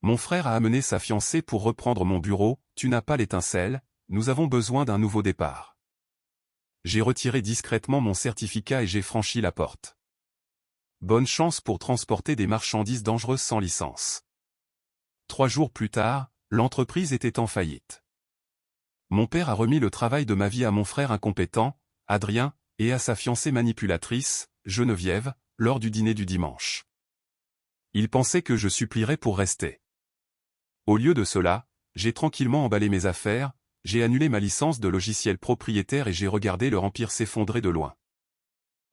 Mon frère a amené sa fiancée pour reprendre mon bureau, tu n'as pas l'étincelle, nous avons besoin d'un nouveau départ. J'ai retiré discrètement mon certificat et j'ai franchi la porte. Bonne chance pour transporter des marchandises dangereuses sans licence. 3 jours plus tard, l'entreprise était en faillite. Mon père a remis le travail de ma vie à mon frère incompétent, Adrien, et à sa fiancée manipulatrice, Geneviève, lors du dîner du dimanche. Il pensait que je supplierais pour rester. Au lieu de cela, j'ai tranquillement emballé mes affaires, j'ai annulé ma licence de logiciel propriétaire et j'ai regardé leur empire s'effondrer de loin.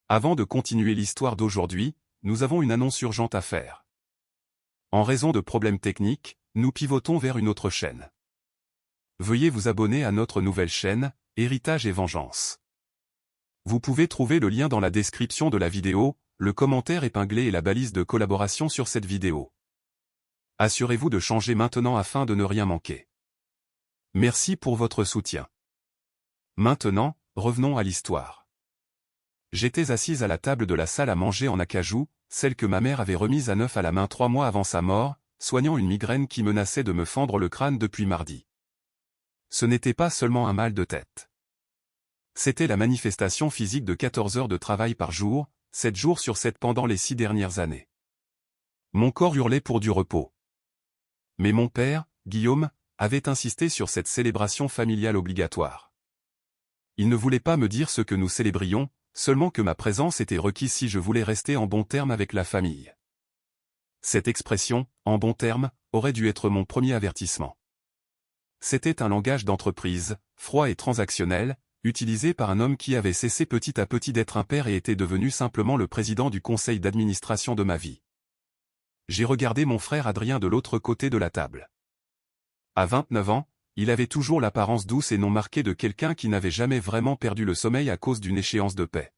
Avant de continuer l'histoire d'aujourd'hui, nous avons une annonce urgente à faire. En raison de problèmes techniques, nous pivotons vers une autre chaîne. Veuillez vous abonner à notre nouvelle chaîne, Héritage et Vengeance. Vous pouvez trouver le lien dans la description de la vidéo, le commentaire épinglé et la balise de collaboration sur cette vidéo. Assurez-vous de changer maintenant afin de ne rien manquer. Merci pour votre soutien. Maintenant, revenons à l'histoire. J'étais assise à la table de la salle à manger en acajou, celle que ma mère avait remise à neuf à la main 3 mois avant sa mort, soignant une migraine qui menaçait de me fendre le crâne depuis mardi. Ce n'était pas seulement un mal de tête. C'était la manifestation physique de 14 heures de travail par jour, 7 jours sur 7 pendant les 6 dernières années. Mon corps hurlait pour du repos. Mais mon père, Guillaume, avait insisté sur cette célébration familiale obligatoire. Il ne voulait pas me dire ce que nous célébrions, seulement que ma présence était requise si je voulais rester en bons termes avec la famille. Cette expression, en bons termes, aurait dû être mon premier avertissement. C'était un langage d'entreprise, froid et transactionnel, utilisé par un homme qui avait cessé petit à petit d'être un père et était devenu simplement le président du conseil d'administration de ma vie. J'ai regardé mon frère Adrien de l'autre côté de la table. À 29 ans, il avait toujours l'apparence douce et non marquée de quelqu'un qui n'avait jamais vraiment perdu le sommeil à cause d'une échéance de paix.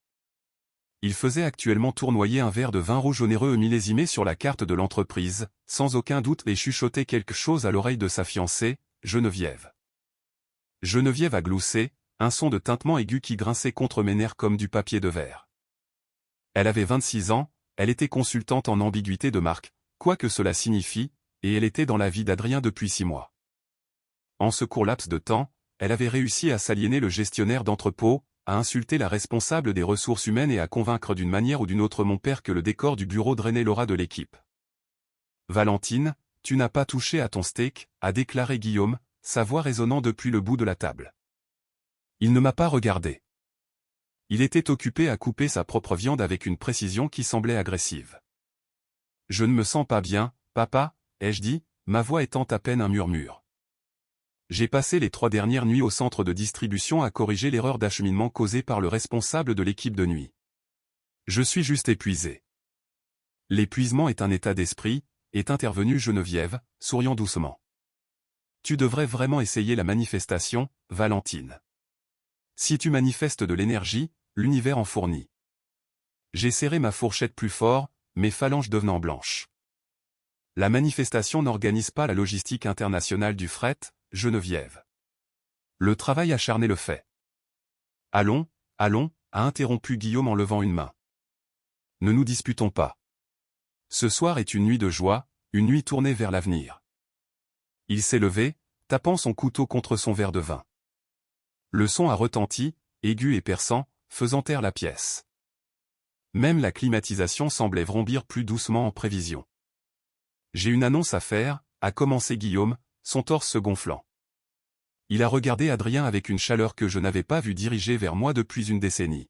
Il faisait actuellement tournoyer un verre de vin rouge onéreux millésimé sur la carte de l'entreprise, sans aucun doute et chuchotait quelque chose à l'oreille de sa fiancée, Geneviève. Geneviève a gloussé, un son de tintement aigu qui grinçait contre mes nerfs comme du papier de verre. Elle avait 26 ans, elle était consultante en ambiguïté de marque, quoi que cela signifie, et elle était dans la vie d'Adrien depuis 6 mois. En ce court laps de temps, elle avait réussi à s'aliéner le gestionnaire d'entrepôt, à insulter la responsable des ressources humaines et à convaincre d'une manière ou d'une autre mon père que le décor du bureau drainait l'aura de l'équipe. « Valentine, tu n'as pas touché à ton steak », a déclaré Guillaume, sa voix résonnant depuis le bout de la table. Il ne m'a pas regardé. Il était occupé à couper sa propre viande avec une précision qui semblait agressive. « Je ne me sens pas bien, papa », ai-je dit, ma voix étant à peine un murmure. J'ai passé les 3 dernières nuits au centre de distribution à corriger l'erreur d'acheminement causée par le responsable de l'équipe de nuit. Je suis juste épuisé. L'épuisement est un état d'esprit, est intervenue Geneviève, souriant doucement. Tu devrais vraiment essayer la manifestation, Valentine. Si tu manifestes de l'énergie, l'univers en fournit. J'ai serré ma fourchette plus fort, mes phalanges devenant blanches. La manifestation n'organise pas la logistique internationale du fret, Geneviève. Le travail acharné le fait. Allons, allons, a interrompu Guillaume en levant une main. Ne nous disputons pas. Ce soir est une nuit de joie, une nuit tournée vers l'avenir. Il s'est levé, tapant son couteau contre son verre de vin. Le son a retenti, aigu et perçant, faisant taire la pièce. Même la climatisation semblait vrombir plus doucement en prévision. J'ai une annonce à faire, a commencé Guillaume, son torse se gonflant. Il a regardé Adrien avec une chaleur que je n'avais pas vue diriger vers moi depuis une décennie.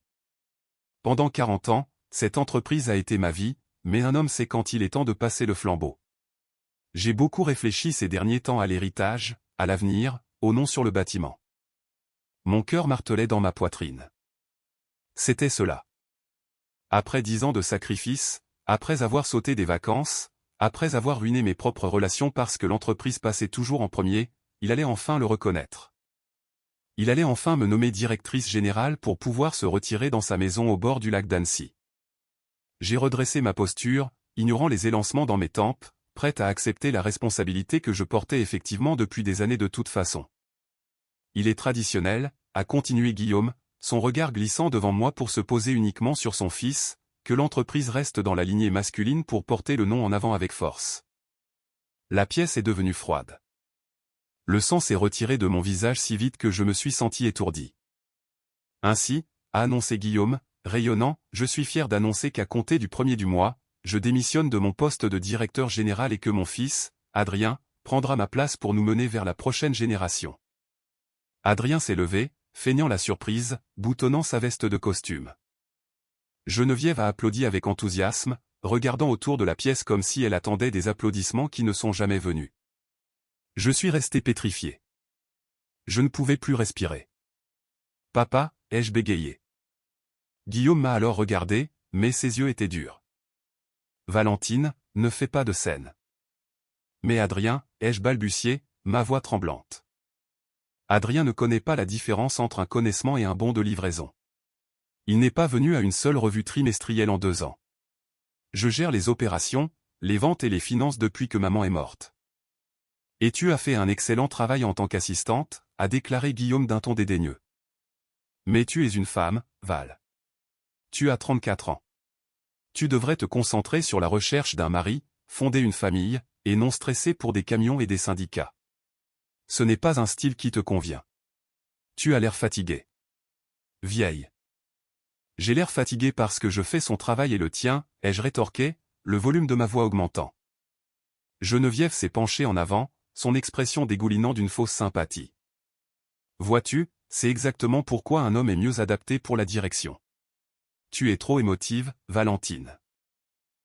Pendant 40 ans, cette entreprise a été ma vie, mais un homme sait quand il est temps de passer le flambeau. J'ai beaucoup réfléchi ces derniers temps à l'héritage, à l'avenir, au nom sur le bâtiment. Mon cœur martelait dans ma poitrine. C'était cela. Après 10 ans de sacrifice, après avoir sauté des vacances, après avoir ruiné mes propres relations parce que l'entreprise passait toujours en premier, il allait enfin le reconnaître. Il allait enfin me nommer directrice générale pour pouvoir se retirer dans sa maison au bord du lac d'Annecy. J'ai redressé ma posture, ignorant les élancements dans mes tempes, prête à accepter la responsabilité que je portais effectivement depuis des années de toute façon. Il est traditionnel, a continué Guillaume, son regard glissant devant moi pour se poser uniquement sur son fils, que l'entreprise reste dans la lignée masculine pour porter le nom en avant avec force. La pièce est devenue froide. Le sang s'est retiré de mon visage si vite que je me suis senti étourdi. Ainsi, a annoncé Guillaume, rayonnant, je suis fier d'annoncer qu'à compter du 1er du mois, je démissionne de mon poste de directeur général et que mon fils, Adrien, prendra ma place pour nous mener vers la prochaine génération. Adrien s'est levé, feignant la surprise, boutonnant sa veste de costume. Geneviève a applaudi avec enthousiasme, regardant autour de la pièce comme si elle attendait des applaudissements qui ne sont jamais venus. Je suis resté pétrifié. Je ne pouvais plus respirer. Papa, ai-je bégayé. Guillaume m'a alors regardé, mais ses yeux étaient durs. Valentine, ne fais pas de scène. Mais Adrien, ai-je balbutié, ma voix tremblante. Adrien ne connaît pas la différence entre un connaissement et un bon de livraison. Il n'est pas venu à une seule revue trimestrielle en 2 ans. Je gère les opérations, les ventes et les finances depuis que maman est morte. Et tu as fait un excellent travail en tant qu'assistante, a déclaré Guillaume d'un ton dédaigneux. Mais tu es une femme, Val. Tu as 34 ans. Tu devrais te concentrer sur la recherche d'un mari, fonder une famille, et non stresser pour des camions et des syndicats. Ce n'est pas un style qui te convient. Tu as l'air fatigué. Vieille. J'ai l'air fatigué parce que je fais son travail et le tien, ai-je rétorqué, le volume de ma voix augmentant. Geneviève s'est penchée en avant, son expression dégoulinant d'une fausse sympathie. Vois-tu, c'est exactement pourquoi un homme est mieux adapté pour la direction. Tu es trop émotive, Valentine.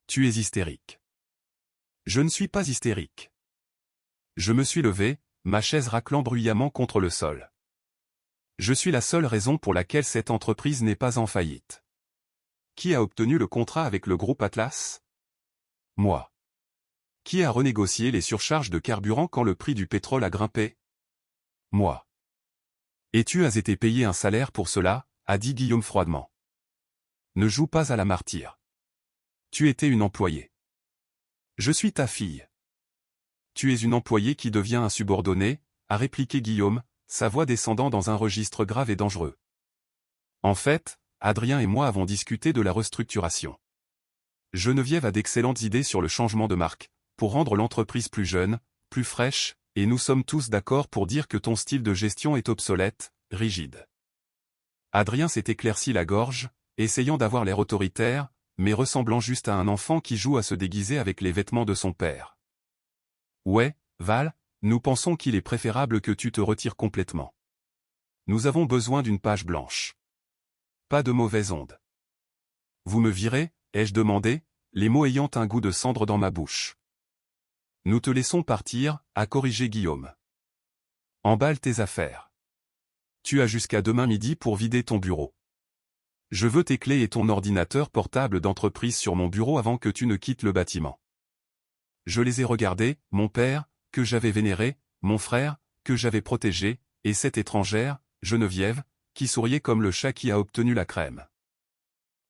Tu es hystérique. Je ne suis pas hystérique. Je me suis levé, ma chaise raclant bruyamment contre le sol. Je suis la seule raison pour laquelle cette entreprise n'est pas en faillite. Qui a obtenu le contrat avec le groupe Atlas? Moi. Qui a renégocié les surcharges de carburant quand le prix du pétrole a grimpé? Moi. Et tu as été payé un salaire pour cela, a dit Guillaume froidement. Ne joue pas à la martyre. Tu étais une employée. Je suis ta fille. Tu es une employée qui devient un subordonné, a répliqué Guillaume, sa voix descendant dans un registre grave et dangereux. En fait, Adrien et moi avons discuté de la restructuration. Geneviève a d'excellentes idées sur le changement de marque, pour rendre l'entreprise plus jeune, plus fraîche, et nous sommes tous d'accord pour dire que ton style de gestion est obsolète, rigide. Adrien s'est éclairci la gorge, essayant d'avoir l'air autoritaire, mais ressemblant juste à un enfant qui joue à se déguiser avec les vêtements de son père. Ouais, Val, nous pensons qu'il est préférable que tu te retires complètement. Nous avons besoin d'une page blanche. Pas de mauvaise onde. Vous me virez, ai-je demandé, les mots ayant un goût de cendre dans ma bouche. Nous te laissons partir, a corrigé Guillaume. Emballe tes affaires. Tu as jusqu'à demain midi pour vider ton bureau. Je veux tes clés et ton ordinateur portable d'entreprise sur mon bureau avant que tu ne quittes le bâtiment. Je les ai regardés, mon père, que j'avais vénéré, mon frère, que j'avais protégé, et cette étrangère, Geneviève, qui souriait comme le chat qui a obtenu la crème.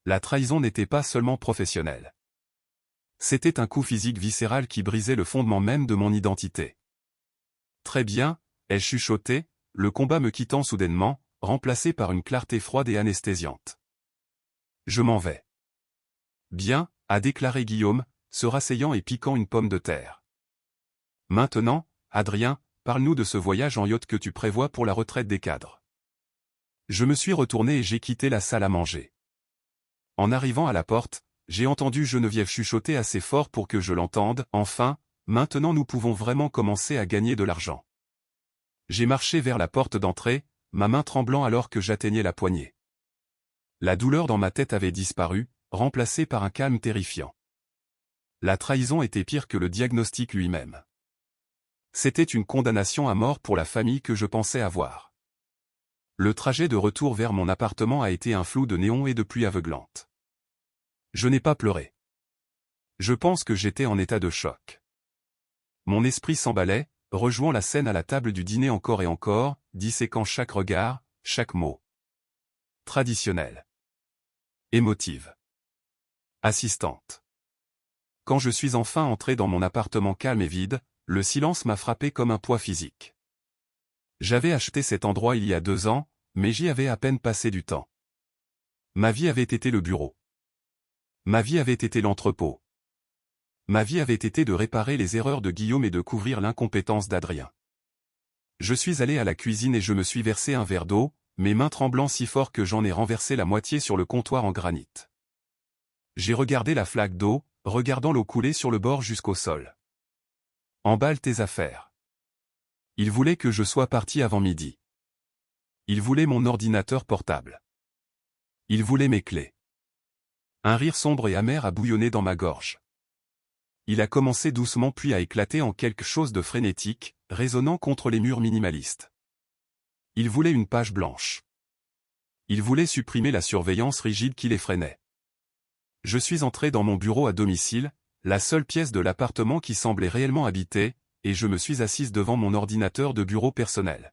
La trahison n'était pas seulement professionnelle. C'était un coup physique viscéral qui brisait le fondement même de mon identité. Très bien, ai-je chuchoté, le combat me quittant soudainement, remplacé par une clarté froide et anesthésiante. Je m'en vais. Bien, a déclaré Guillaume, se rasseyant et piquant une pomme de terre. Maintenant, Adrien, parle-nous de ce voyage en yacht que tu prévois pour la retraite des cadres. Je me suis retourné et j'ai quitté la salle à manger. En arrivant à la porte, j'ai entendu Geneviève chuchoter assez fort pour que je l'entende. Enfin, maintenant nous pouvons vraiment commencer à gagner de l'argent. J'ai marché vers la porte d'entrée, ma main tremblant alors que j'atteignais la poignée. La douleur dans ma tête avait disparu, remplacée par un calme terrifiant. La trahison était pire que le diagnostic lui-même. C'était une condamnation à mort pour la famille que je pensais avoir. Le trajet de retour vers mon appartement a été un flou de néon et de pluie aveuglante. Je n'ai pas pleuré. Je pense que j'étais en état de choc. Mon esprit s'emballait, rejouant la scène à la table du dîner encore et encore, disséquant chaque regard, chaque mot. Traditionnelle. Émotive. Assistante. Quand je suis enfin entré dans mon appartement calme et vide, le silence m'a frappé comme un poids physique. J'avais acheté cet endroit il y a 2 ans, mais j'y avais à peine passé du temps. Ma vie avait été le bureau. Ma vie avait été l'entrepôt. Ma vie avait été de réparer les erreurs de Guillaume et de couvrir l'incompétence d'Adrien. Je suis allé à la cuisine et je me suis versé un verre d'eau, mes mains tremblant si fort que j'en ai renversé la moitié sur le comptoir en granit. J'ai regardé la flaque d'eau, regardant l'eau couler sur le bord jusqu'au sol. Emballe tes affaires. Il voulait que je sois parti avant midi. Il voulait mon ordinateur portable. Il voulait mes clés. Un rire sombre et amer a bouillonné dans ma gorge. Il a commencé doucement puis a éclaté en quelque chose de frénétique, résonnant contre les murs minimalistes. Il voulait une page blanche. Il voulait supprimer la surveillance rigide qui l'effrénait. Je suis entré dans mon bureau à domicile, la seule pièce de l'appartement qui semblait réellement habitée, et je me suis assise devant mon ordinateur de bureau personnel.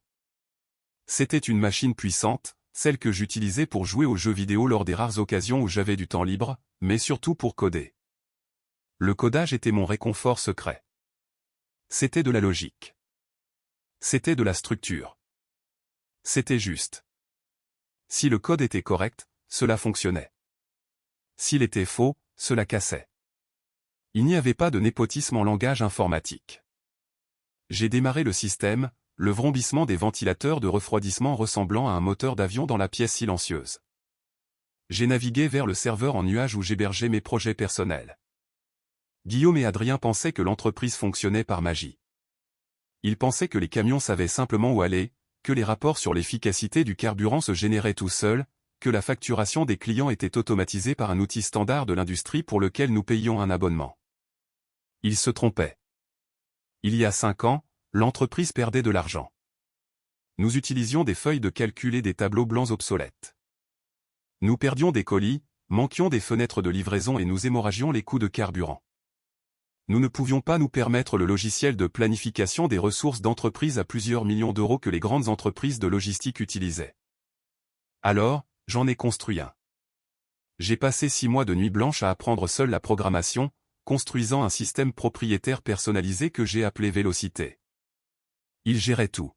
C'était une machine puissante, celle que j'utilisais pour jouer aux jeux vidéo lors des rares occasions où j'avais du temps libre, mais surtout pour coder. Le codage était mon réconfort secret. C'était de la logique. C'était de la structure. C'était juste. Si le code était correct, cela fonctionnait. S'il était faux, cela cassait. Il n'y avait pas de népotisme en langage informatique. J'ai démarré le système, le vrombissement des ventilateurs de refroidissement ressemblant à un moteur d'avion dans la pièce silencieuse. J'ai navigué vers le serveur en nuage où j'hébergeais mes projets personnels. Guillaume et Adrien pensaient que l'entreprise fonctionnait par magie. Ils pensaient que les camions savaient simplement où aller, que les rapports sur l'efficacité du carburant se généraient tout seuls, que la facturation des clients était automatisée par un outil standard de l'industrie pour lequel nous payions un abonnement. Ils se trompaient. Il y a 5 ans, l'entreprise perdait de l'argent. Nous utilisions des feuilles de calcul et des tableaux blancs obsolètes. Nous perdions des colis, manquions des fenêtres de livraison et nous hémorragions les coûts de carburant. Nous ne pouvions pas nous permettre le logiciel de planification des ressources d'entreprise à plusieurs millions d'euros que les grandes entreprises de logistique utilisaient. Alors, j'en ai construit un. J'ai passé 6 mois de nuit blanche à apprendre seul la programmation, construisant un système propriétaire personnalisé que j'ai appelé Vélocité. Il gérait tout.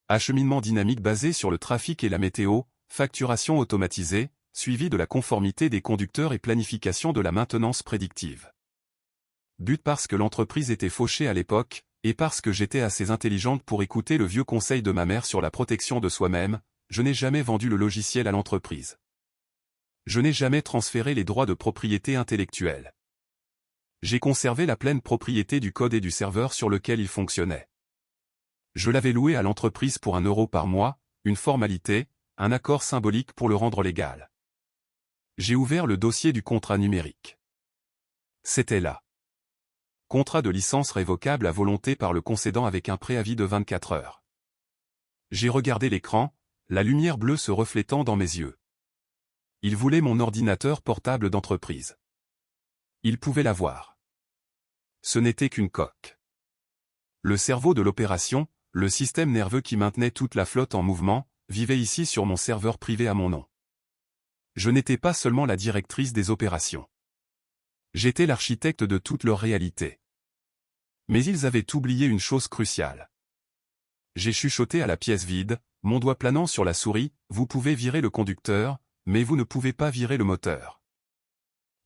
Acheminement dynamique basé sur le trafic et la météo, facturation automatisée, suivi de la conformité des conducteurs et planification de la maintenance prédictive. But parce que l'entreprise était fauchée à l'époque, et parce que j'étais assez intelligente pour écouter le vieux conseil de ma mère sur la protection de soi-même, je n'ai jamais vendu le logiciel à l'entreprise. Je n'ai jamais transféré les droits de propriété intellectuelle. J'ai conservé la pleine propriété du code et du serveur sur lequel il fonctionnait. Je l'avais loué à l'entreprise pour 1 euro par mois, une formalité, un accord symbolique pour le rendre légal. J'ai ouvert le dossier du contrat numérique. C'était là. Contrat de licence révocable à volonté par le concédant avec un préavis de 24 heures. J'ai regardé l'écran, la lumière bleue se reflétant dans mes yeux. Il voulait mon ordinateur portable d'entreprise. Il pouvait l'avoir. Ce n'était qu'une coque. Le cerveau de l'opération, le système nerveux qui maintenait toute la flotte en mouvement, vivait ici sur mon serveur privé à mon nom. Je n'étais pas seulement la directrice des opérations. J'étais l'architecte de toute leur réalité. Mais ils avaient oublié une chose cruciale. J'ai chuchoté à la pièce vide, mon doigt planant sur la souris, vous pouvez virer le conducteur, mais vous ne pouvez pas virer le moteur.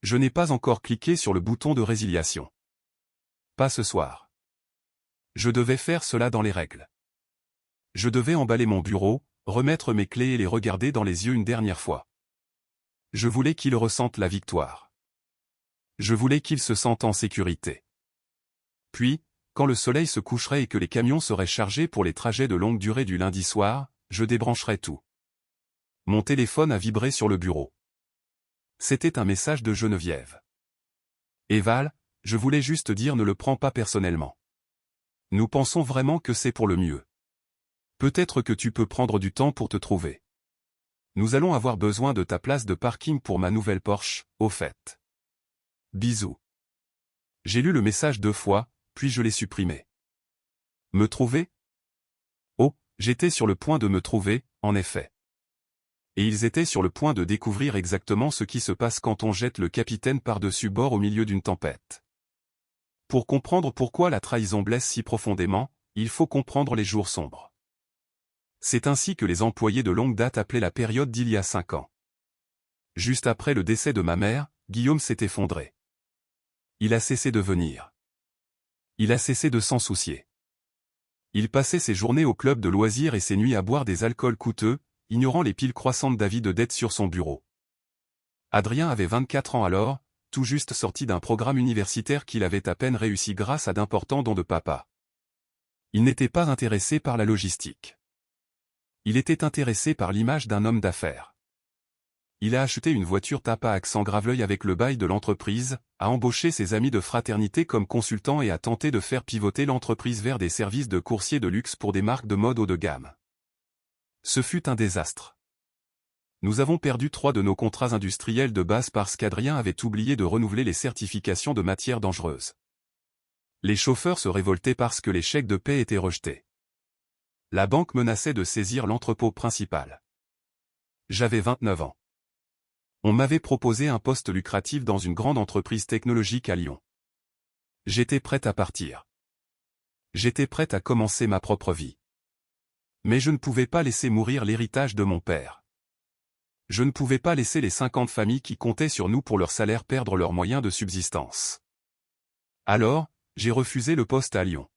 Je n'ai pas encore cliqué sur le bouton de résiliation. Pas ce soir. Je devais faire cela dans les règles. Je devais emballer mon bureau, remettre mes clés et les regarder dans les yeux une dernière fois. Je voulais qu'ils ressentent la victoire. Je voulais qu'ils se sentent en sécurité. Puis, quand le soleil se coucherait et que les camions seraient chargés pour les trajets de longue durée du lundi soir, je débrancherais tout. Mon téléphone a vibré sur le bureau. C'était un message de Geneviève. Eval, je voulais juste dire ne le prends pas personnellement. Nous pensons vraiment que c'est pour le mieux. Peut-être que tu peux prendre du temps pour te trouver. Nous allons avoir besoin de ta place de parking pour ma nouvelle Porsche, au fait. Bisous. J'ai lu le message 2 fois, puis je l'ai supprimé. Me trouver? Oh, j'étais sur le point de me trouver, en effet. Et ils étaient sur le point de découvrir exactement ce qui se passe quand on jette le capitaine par-dessus bord au milieu d'une tempête. Pour comprendre pourquoi la trahison blesse si profondément, il faut comprendre les jours sombres. C'est ainsi que les employés de longue date appelaient la période d'il y a 5 ans. Juste après le décès de ma mère, Guillaume s'est effondré. Il a cessé de venir. Il a cessé de s'en soucier. Il passait ses journées au club de loisirs et ses nuits à boire des alcools coûteux, ignorant les piles croissantes d'avis de dette sur son bureau. Adrien avait 24 ans alors, tout juste sorti d'un programme universitaire qu'il avait à peine réussi grâce à d'importants dons de papa. Il n'était pas intéressé par la logistique. Il était intéressé par l'image d'un homme d'affaires. Il a acheté une voiture Tapa accent Graveleuil avec le bail de l'entreprise, a embauché ses amis de fraternité comme consultants et a tenté de faire pivoter l'entreprise vers des services de coursier de luxe pour des marques de mode haut de gamme. Ce fut un désastre. Nous avons perdu 3 de nos contrats industriels de base parce qu'Adrien avait oublié de renouveler les certifications de matières dangereuses. Les chauffeurs se révoltaient parce que les chèques de paie étaient rejetés. La banque menaçait de saisir l'entrepôt principal. J'avais 29 ans. On m'avait proposé un poste lucratif dans une grande entreprise technologique à Lyon. J'étais prête à partir. J'étais prête à commencer ma propre vie. Mais je ne pouvais pas laisser mourir l'héritage de mon père. Je ne pouvais pas laisser les 50 familles qui comptaient sur nous pour leur salaire perdre leurs moyens de subsistance. Alors, j'ai refusé le poste à Lyon.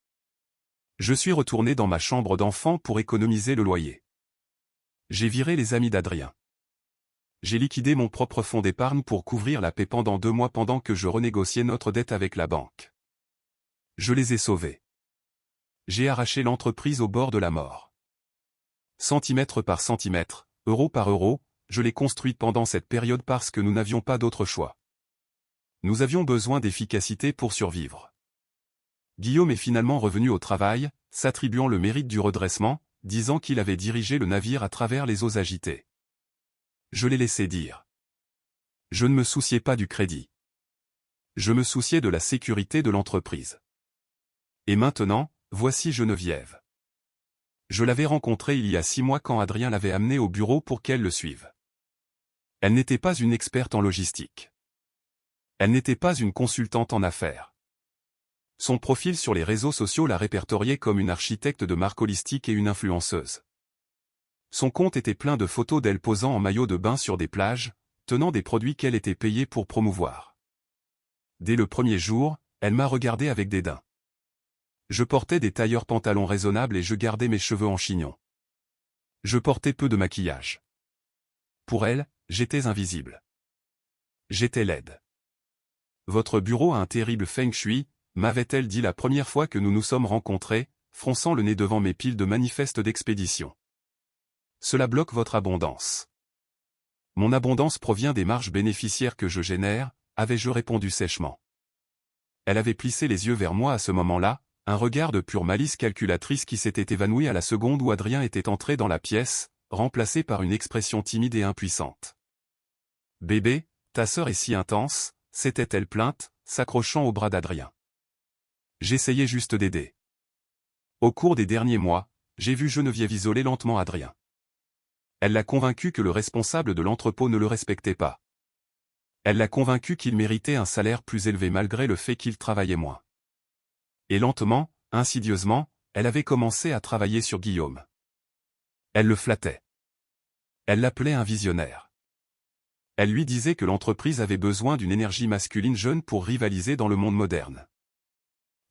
Je suis retourné dans ma chambre d'enfant pour économiser le loyer. J'ai viré les amis d'Adrien. J'ai liquidé mon propre fonds d'épargne pour couvrir la paie pendant 2 mois pendant que je renégociais notre dette avec la banque. Je les ai sauvés. J'ai arraché l'entreprise au bord de la mort. Centimètre par centimètre, euro par euro, je l'ai construite pendant cette période parce que nous n'avions pas d'autre choix. Nous avions besoin d'efficacité pour survivre. Guillaume est finalement revenu au travail, s'attribuant le mérite du redressement, disant qu'il avait dirigé le navire à travers les eaux agitées. Je l'ai laissé dire. Je ne me souciais pas du crédit. Je me souciais de la sécurité de l'entreprise. Et maintenant, voici Geneviève. Je l'avais rencontrée il y a 6 mois quand Adrien l'avait amenée au bureau pour qu'elle le suive. Elle n'était pas une experte en logistique. Elle n'était pas une consultante en affaires. Son profil sur les réseaux sociaux la répertoriait comme une architecte de marque holistique et une influenceuse. Son compte était plein de photos d'elle posant en maillot de bain sur des plages, tenant des produits qu'elle était payée pour promouvoir. Dès le premier jour, elle m'a regardé avec dédain. Je portais des tailleurs pantalons raisonnables et je gardais mes cheveux en chignon. Je portais peu de maquillage. Pour elle, j'étais invisible. J'étais laide. Votre bureau a un terrible feng shui, m'avait-elle dit la première fois que nous nous sommes rencontrés, fronçant le nez devant mes piles de manifestes d'expédition. Cela bloque votre abondance. Mon abondance provient des marges bénéficiaires que je génère, avais-je répondu sèchement. Elle avait plissé les yeux vers moi à ce moment-là, un regard de pure malice calculatrice qui s'était évanoui à la seconde où Adrien était entré dans la pièce, remplacé par une expression timide et impuissante. « Bébé, ta sœur est si intense », s'était-elle plainte, s'accrochant au bras d'Adrien. J'essayais juste d'aider. Au cours des derniers mois, j'ai vu Geneviève isoler lentement Adrien. Elle l'a convaincu que le responsable de l'entrepôt ne le respectait pas. Elle l'a convaincu qu'il méritait un salaire plus élevé malgré le fait qu'il travaillait moins. Et lentement, insidieusement, elle avait commencé à travailler sur Guillaume. Elle le flattait. Elle l'appelait un visionnaire. Elle lui disait que l'entreprise avait besoin d'une énergie masculine jeune pour rivaliser dans le monde moderne.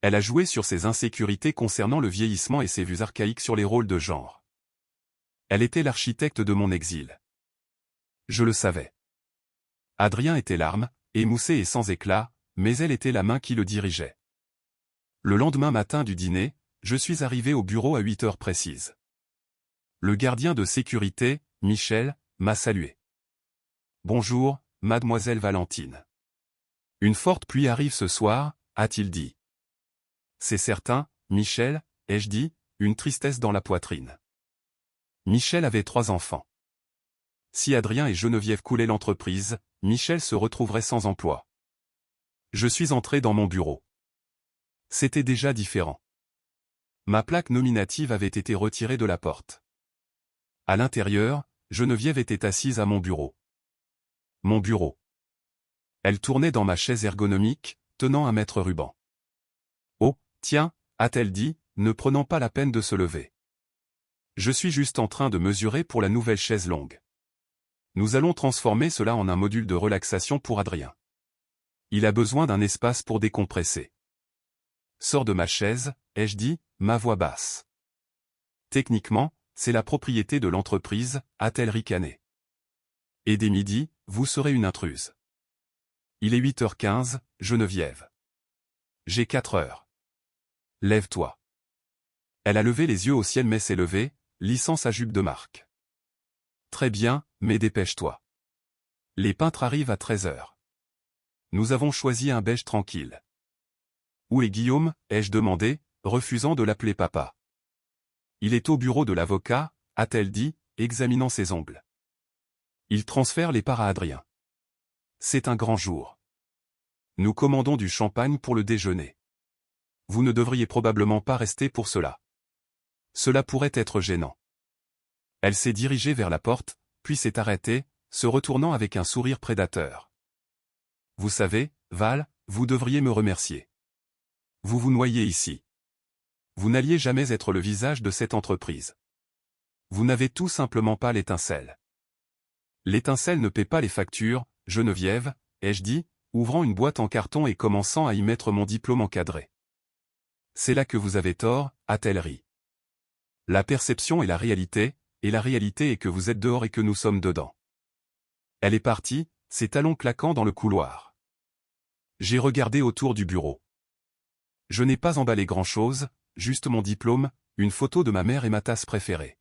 Elle a joué sur ses insécurités concernant le vieillissement et ses vues archaïques sur les rôles de genre. Elle était l'architecte de mon exil. Je le savais. Adrien était l'arme, émoussé et sans éclat, mais elle était la main qui le dirigeait. Le lendemain matin du dîner, je suis arrivé au bureau à 8 heures précises. Le gardien de sécurité, Michel, m'a salué. « Bonjour, mademoiselle Valentine. Une forte pluie arrive ce soir, a-t-il dit. C'est certain, Michel, ai-je dit, une tristesse dans la poitrine. Michel avait 3 enfants. Si Adrien et Geneviève coulaient l'entreprise, Michel se retrouverait sans emploi. Je suis entré dans mon bureau. C'était déjà différent. Ma plaque nominative avait été retirée de la porte. À l'intérieur, Geneviève était assise à mon bureau. Mon bureau. Elle tournait dans ma chaise ergonomique, tenant un mètre ruban. « Oh, tiens », a-t-elle dit, ne prenant pas la peine de se lever. Je suis juste en train de mesurer pour la nouvelle chaise longue. Nous allons transformer cela en un module de relaxation pour Adrien. Il a besoin d'un espace pour décompresser. Sors de ma chaise, ai-je dit, ma voix basse. Techniquement, c'est la propriété de l'entreprise, a-t-elle ricané. Et dès midi, vous serez une intruse. Il est 8h15, Geneviève. J'ai 4 heures. Lève-toi. Elle a levé les yeux au ciel mais s'est levée, lissant sa jupe de marque. Très bien, mais dépêche-toi. Les peintres arrivent à 13h. Nous avons choisi un beige tranquille. Où est Guillaume, ai-je demandé, refusant de l'appeler papa. Il est au bureau de l'avocat, a-t-elle dit, examinant ses ongles. Il transfère les parts à Adrien. C'est un grand jour. Nous commandons du champagne pour le déjeuner. Vous ne devriez probablement pas rester pour cela. Cela pourrait être gênant. Elle s'est dirigée vers la porte, puis s'est arrêtée, se retournant avec un sourire prédateur. Vous savez, Val, vous devriez me remercier. Vous vous noyez ici. Vous n'alliez jamais être le visage de cette entreprise. Vous n'avez tout simplement pas l'étincelle. L'étincelle ne paie pas les factures, Geneviève, ai-je dit, ouvrant une boîte en carton et commençant à y mettre mon diplôme encadré. C'est là que vous avez tort, a-t-elle ri. La perception est la réalité, et la réalité est que vous êtes dehors et que nous sommes dedans. Elle est partie, ses talons claquant dans le couloir. J'ai regardé autour du bureau. Je n'ai pas emballé grand-chose, juste mon diplôme, une photo de ma mère et ma tasse préférée.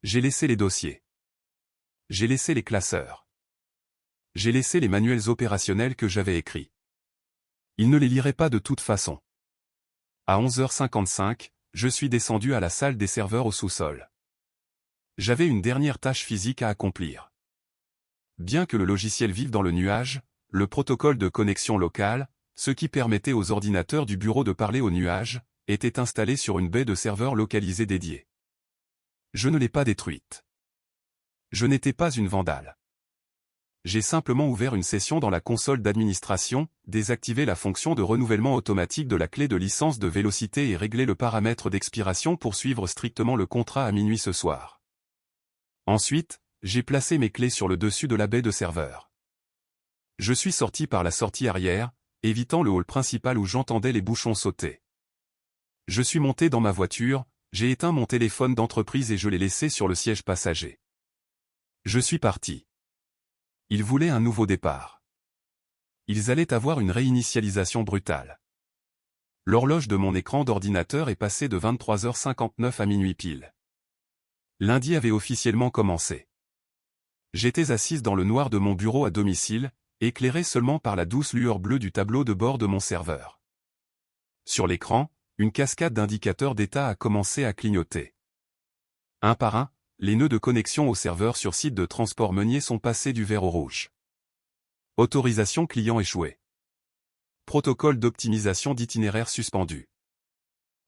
J'ai laissé les dossiers. J'ai laissé les classeurs. J'ai laissé les manuels opérationnels que j'avais écrits. Ils ne les liraient pas de toute façon. À 11h55, je suis descendu à la salle des serveurs au sous-sol. J'avais une dernière tâche physique à accomplir. Bien que le logiciel vive dans le nuage, le protocole de connexion locale, ce qui permettait aux ordinateurs du bureau de parler au nuage, était installé sur une baie de serveurs localisée dédiée. Je ne l'ai pas détruite. Je n'étais pas une vandale. J'ai simplement ouvert une session dans la console d'administration, désactivé la fonction de renouvellement automatique de la clé de licence de vélocité et réglé le paramètre d'expiration pour suivre strictement le contrat à minuit ce soir. Ensuite, j'ai placé mes clés sur le dessus de la baie de serveur. Je suis sorti par la sortie arrière, évitant le hall principal où j'entendais les bouchons sauter. Je suis monté dans ma voiture, j'ai éteint mon téléphone d'entreprise et je l'ai laissé sur le siège passager. Je suis parti. Ils voulaient un nouveau départ. Ils allaient avoir une réinitialisation brutale. L'horloge de mon écran d'ordinateur est passée de 23h59 à minuit pile. Lundi avait officiellement commencé. J'étais assise dans le noir de mon bureau à domicile, éclairée seulement par la douce lueur bleue du tableau de bord de mon serveur. Sur l'écran, une cascade d'indicateurs d'état a commencé à clignoter. Un par un, les nœuds de connexion au serveur sur site de transport Meunier sont passés du vert au rouge. Autorisation client échouée. Protocole d'optimisation d'itinéraire suspendu.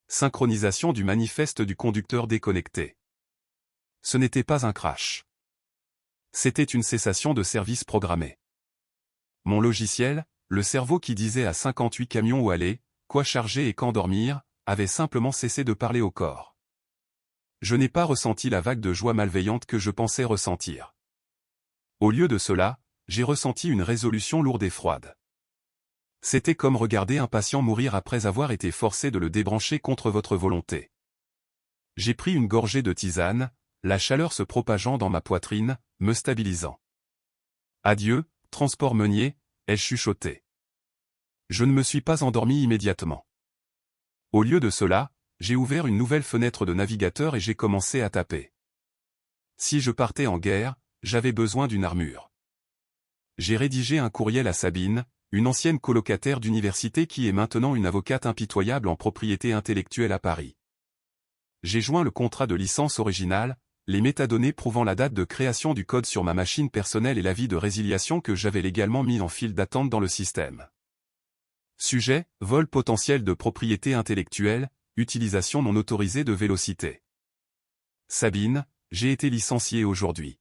Synchronisation du manifeste du conducteur déconnecté. Ce n'était pas un crash. C'était une cessation de service programmée. Mon logiciel, le cerveau qui disait à 58 camions où aller, quoi charger et quand dormir, avait simplement cessé de parler au corps. Je n'ai pas ressenti la vague de joie malveillante que je pensais ressentir. Au lieu de cela, j'ai ressenti une résolution lourde et froide. C'était comme regarder un patient mourir après avoir été forcé de le débrancher contre votre volonté. J'ai pris une gorgée de tisane, la chaleur se propageant dans ma poitrine, me stabilisant. Adieu, transport Meunier, ai-je chuchoté. Je ne me suis pas endormi immédiatement. Au lieu de cela, j'ai ouvert une nouvelle fenêtre de navigateur et j'ai commencé à taper. Si je partais en guerre, j'avais besoin d'une armure. J'ai rédigé un courriel à Sabine, une ancienne colocataire d'université qui est maintenant une avocate impitoyable en propriété intellectuelle à Paris. J'ai joint le contrat de licence original, les métadonnées prouvant la date de création du code sur ma machine personnelle et l'avis de résiliation que j'avais légalement mis en file d'attente dans le système. Sujet, vol potentiel de propriété intellectuelle, utilisation non autorisée de vélocité. Sabine, j'ai été licencié aujourd'hui.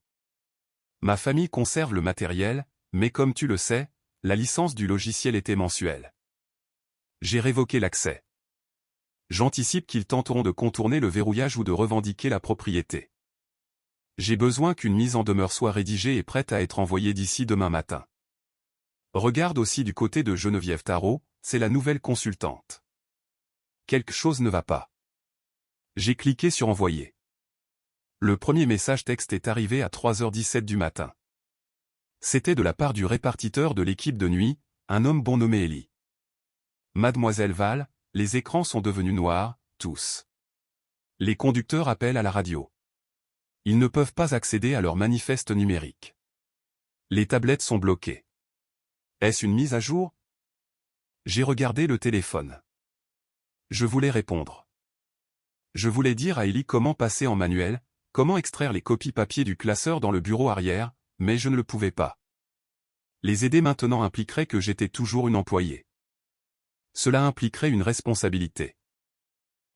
Ma famille conserve le matériel, mais comme tu le sais, la licence du logiciel était mensuelle. J'ai révoqué l'accès. J'anticipe qu'ils tenteront de contourner le verrouillage ou de revendiquer la propriété. J'ai besoin qu'une mise en demeure soit rédigée et prête à être envoyée d'ici demain matin. Regarde aussi du côté de Geneviève Tarot, c'est la nouvelle consultante. Quelque chose ne va pas. J'ai cliqué sur envoyer. Le premier message texte est arrivé à 3h17 du matin. C'était de la part du répartiteur de l'équipe de nuit, un homme bon nommé Elie. Mademoiselle Val, les écrans sont devenus noirs, tous. Les conducteurs appellent à la radio. Ils ne peuvent pas accéder à leur manifeste numérique. Les tablettes sont bloquées. Est-ce une mise à jour? J'ai regardé le téléphone. Je voulais répondre. Je voulais dire à Ellie comment passer en manuel, comment extraire les copies papier du classeur dans le bureau arrière, mais je ne le pouvais pas. Les aider maintenant impliquerait que j'étais toujours une employée. Cela impliquerait une responsabilité.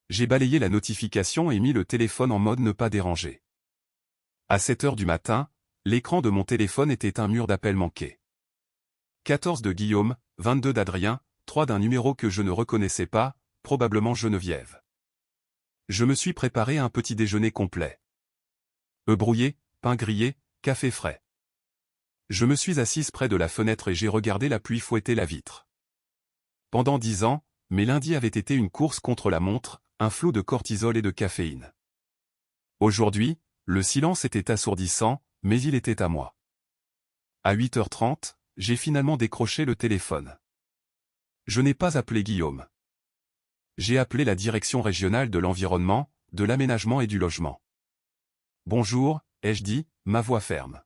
J'ai balayé la notification et mis le téléphone en mode ne pas déranger. À 7h du matin, l'écran de mon téléphone était un mur d'appels manqués. 14 de Guillaume, 22 d'Adrien, 3 d'un numéro que je ne reconnaissais pas, probablement Geneviève. Je me suis préparé un petit déjeuner complet. Œufs brouillés, pain grillé, café frais. Je me suis assise près de la fenêtre et j'ai regardé la pluie fouetter la vitre. Pendant 10 ans, mes lundis avaient été une course contre la montre, un flot de cortisol et de caféine. Aujourd'hui, le silence était assourdissant, mais il était à moi. À 8h30, j'ai finalement décroché le téléphone. Je n'ai pas appelé Guillaume. J'ai appelé la direction régionale de l'environnement, de l'aménagement et du logement. Bonjour, ai-je dit, ma voix ferme.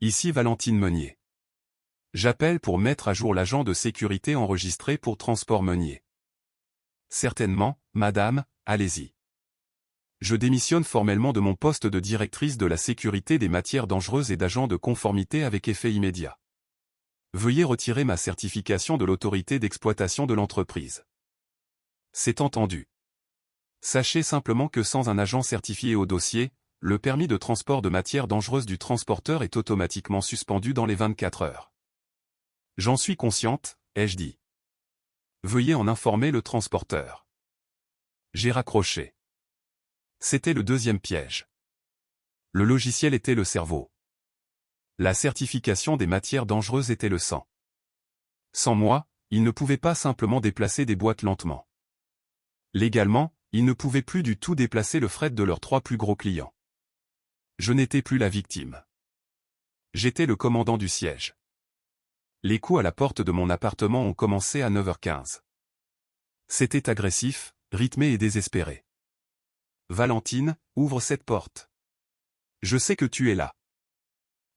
Ici Valentine Meunier. J'appelle pour mettre à jour l'agent de sécurité enregistré pour Transport Meunier. Certainement, madame, allez-y. Je démissionne formellement de mon poste de directrice de la sécurité des matières dangereuses et d'agent de conformité avec effet immédiat. Veuillez retirer ma certification de l'autorité d'exploitation de l'entreprise. C'est entendu. Sachez simplement que sans un agent certifié au dossier, le permis de transport de matières dangereuses du transporteur est automatiquement suspendu dans les 24 heures. J'en suis consciente, ai-je dit. Veuillez en informer le transporteur. J'ai raccroché. C'était le deuxième piège. Le logiciel était le cerveau. La certification des matières dangereuses était le sang. Sans moi, il ne pouvait pas simplement déplacer des boîtes lentement. Légalement, ils ne pouvaient plus du tout déplacer le fret de leurs 3 plus gros clients. Je n'étais plus la victime. J'étais le commandant du siège. Les coups à la porte de mon appartement ont commencé à 9h15. C'était agressif, rythmé et désespéré. Valentine, ouvre cette porte. Je sais que tu es là.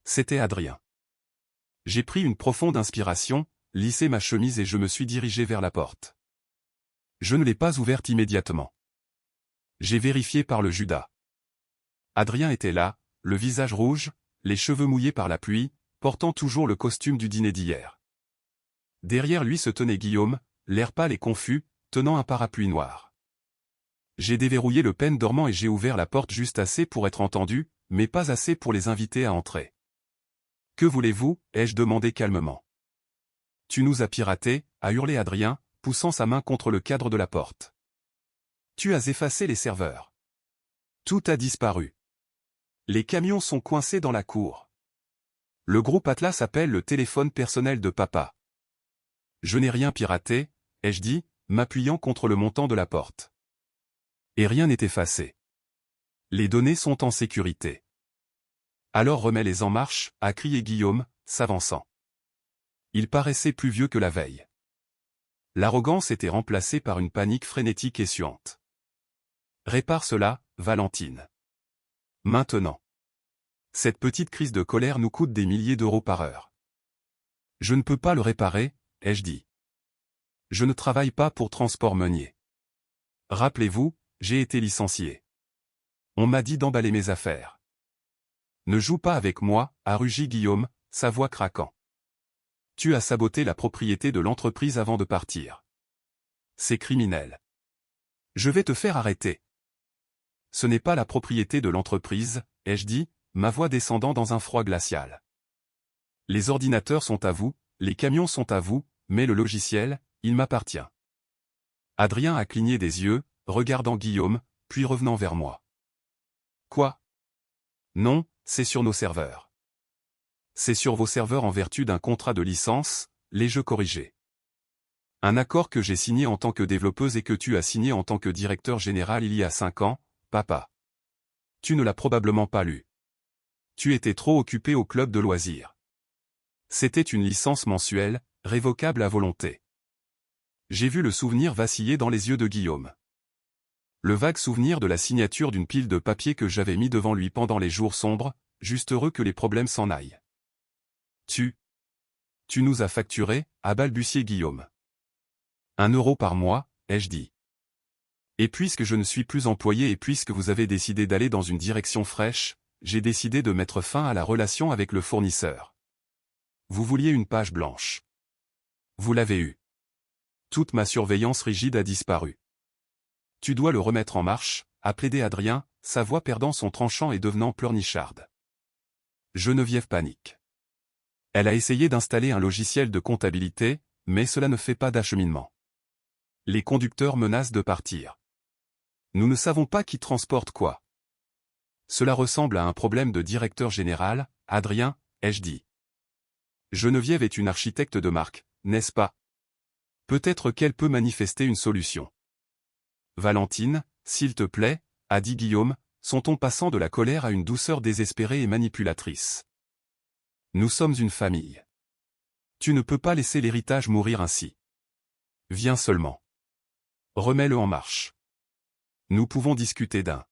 C'était Adrien. J'ai pris une profonde inspiration, lissé ma chemise et je me suis dirigé vers la porte. Je ne l'ai pas ouverte immédiatement. J'ai vérifié par le Judas. Adrien était là, le visage rouge, les cheveux mouillés par la pluie, portant toujours le costume du dîner d'hier. Derrière lui se tenait Guillaume, l'air pâle et confus, tenant un parapluie noir. J'ai déverrouillé le pen dormant et j'ai ouvert la porte juste assez pour être entendu, mais pas assez pour les inviter à entrer. « Que voulez-vous » ai-je demandé calmement. « Tu nous as piratés » a hurlé Adrien, poussant sa main contre le cadre de la porte. « Tu as effacé les serveurs. Tout a disparu. Les camions sont coincés dans la cour. Le groupe Atlas appelle le téléphone personnel de papa. Je n'ai rien piraté, ai-je dit, m'appuyant contre le montant de la porte. Et rien n'est effacé. Les données sont en sécurité. Alors remets-les en marche, a crié Guillaume, s'avançant. Il paraissait plus vieux que la veille. L'arrogance était remplacée par une panique frénétique et suante. Répare cela, Valentine. Maintenant. Cette petite crise de colère nous coûte des milliers d'euros par heure. Je ne peux pas le réparer, ai-je dit. Je ne travaille pas pour Transport Meunier. Rappelez-vous, j'ai été licencié. On m'a dit d'emballer mes affaires. Ne joue pas avec moi, a rugi Guillaume, sa voix craquant. Tu as saboté la propriété de l'entreprise avant de partir. C'est criminel. Je vais te faire arrêter. Ce n'est pas la propriété de l'entreprise, ai-je dit, ma voix descendant dans un froid glacial. Les ordinateurs sont à vous, les camions sont à vous, mais le logiciel, il m'appartient. Adrien a cligné des yeux, regardant Guillaume, puis revenant vers moi. Quoi? Non, c'est sur nos serveurs. C'est sur vos serveurs en vertu d'un contrat de licence, les jeux corrigés. Un accord que j'ai signé en tant que développeuse et que tu as signé en tant que directeur général il y a 5 ans, papa. Tu ne l'as probablement pas lu. Tu étais trop occupé au club de loisirs. C'était une licence mensuelle, révocable à volonté. J'ai vu le souvenir vaciller dans les yeux de Guillaume. Le vague souvenir de la signature d'une pile de papier que j'avais mis devant lui pendant les jours sombres, juste heureux que les problèmes s'en aillent. Tu nous as facturé, a balbutié Guillaume. 1 euro par mois, ai-je dit. Et puisque je ne suis plus employé et puisque vous avez décidé d'aller dans une direction fraîche, j'ai décidé de mettre fin à la relation avec le fournisseur. Vous vouliez une page blanche. Vous l'avez eue. Toute ma surveillance rigide a disparu. Tu dois le remettre en marche, a plaidé Adrien, sa voix perdant son tranchant et devenant pleurnicharde. Geneviève panique. Elle a essayé d'installer un logiciel de comptabilité, mais cela ne fait pas d'acheminement. Les conducteurs menacent de partir. Nous ne savons pas qui transporte quoi. Cela ressemble à un problème de directeur général, Adrien, ai-je dit. Geneviève est une architecte de marque, n'est-ce pas? Peut-être qu'elle peut manifester une solution. Valentine, s'il te plaît, a dit Guillaume, son ton passant de la colère à une douceur désespérée et manipulatrice. Nous sommes une famille. Tu ne peux pas laisser l'héritage mourir ainsi. Viens seulement. Remets-le en marche. Nous pouvons discuter d'un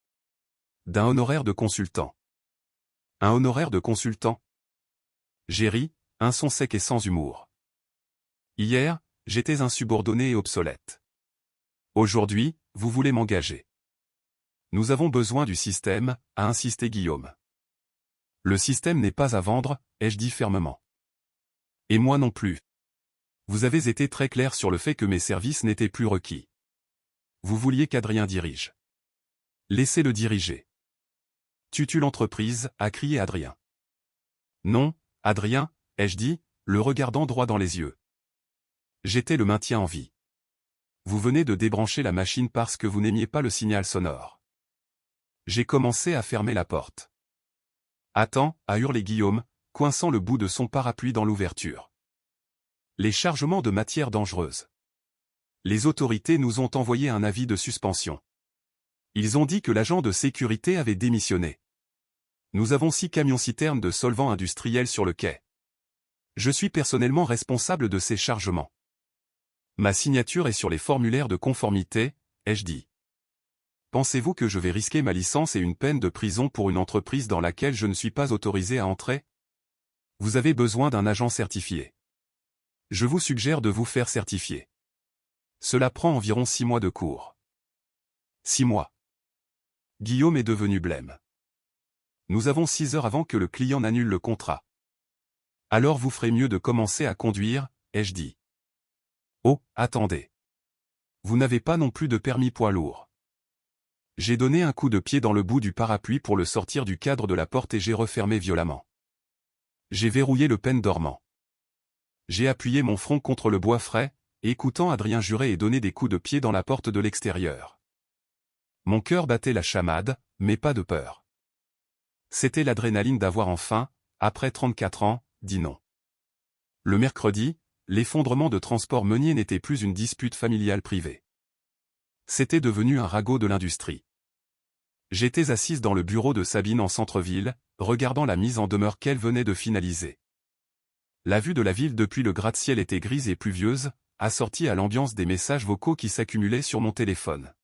honoraire de consultant. Un honoraire de consultant? J'ai ri, un son sec et sans humour. Hier, j'étais insubordonné et obsolète. Aujourd'hui, vous voulez m'engager. Nous avons besoin du système, a insisté Guillaume. Le système n'est pas à vendre, ai-je dit fermement. Et moi non plus. Vous avez été très clair sur le fait que mes services n'étaient plus requis. Vous vouliez qu'Adrien dirige. Laissez-le diriger. Tu tues l'entreprise, a crié Adrien. Non, Adrien, ai-je dit, le regardant droit dans les yeux. J'étais le maintien en vie. Vous venez de débrancher la machine parce que vous n'aimiez pas le signal sonore. J'ai commencé à fermer la porte. Attends, a hurlé Guillaume, coinçant le bout de son parapluie dans l'ouverture. Les chargements de matières dangereuses. Les autorités nous ont envoyé un avis de suspension. Ils ont dit que l'agent de sécurité avait démissionné. Nous avons 6 camions-citernes de solvants industriels sur le quai. Je suis personnellement responsable de ces chargements. Ma signature est sur les formulaires de conformité, ai-je dit. Pensez-vous que je vais risquer ma licence et une peine de prison pour une entreprise dans laquelle je ne suis pas autorisé à entrer? Vous avez besoin d'un agent certifié. Je vous suggère de vous faire certifier. Cela prend environ 6 mois de cours. 6 mois. Guillaume est devenu blême. Nous avons 6 heures avant que le client n'annule le contrat. Alors vous ferez mieux de commencer à conduire, ai-je dit. Oh, attendez. Vous n'avez pas non plus de permis poids lourd. J'ai donné un coup de pied dans le bout du parapluie pour le sortir du cadre de la porte et j'ai refermé violemment. J'ai verrouillé le pêne dormant. J'ai appuyé mon front contre le bois frais, écoutant Adrien jurer et donner des coups de pied dans la porte de l'extérieur. Mon cœur battait la chamade, mais pas de peur. C'était l'adrénaline d'avoir enfin, après 34 ans, dit non. Le mercredi, l'effondrement de Transport Meunier n'était plus une dispute familiale privée. C'était devenu un ragot de l'industrie. J'étais assise dans le bureau de Sabine en centre-ville, regardant la mise en demeure qu'elle venait de finaliser. La vue de la ville depuis le gratte-ciel était grise et pluvieuse, assortie à l'ambiance des messages vocaux qui s'accumulaient sur mon téléphone.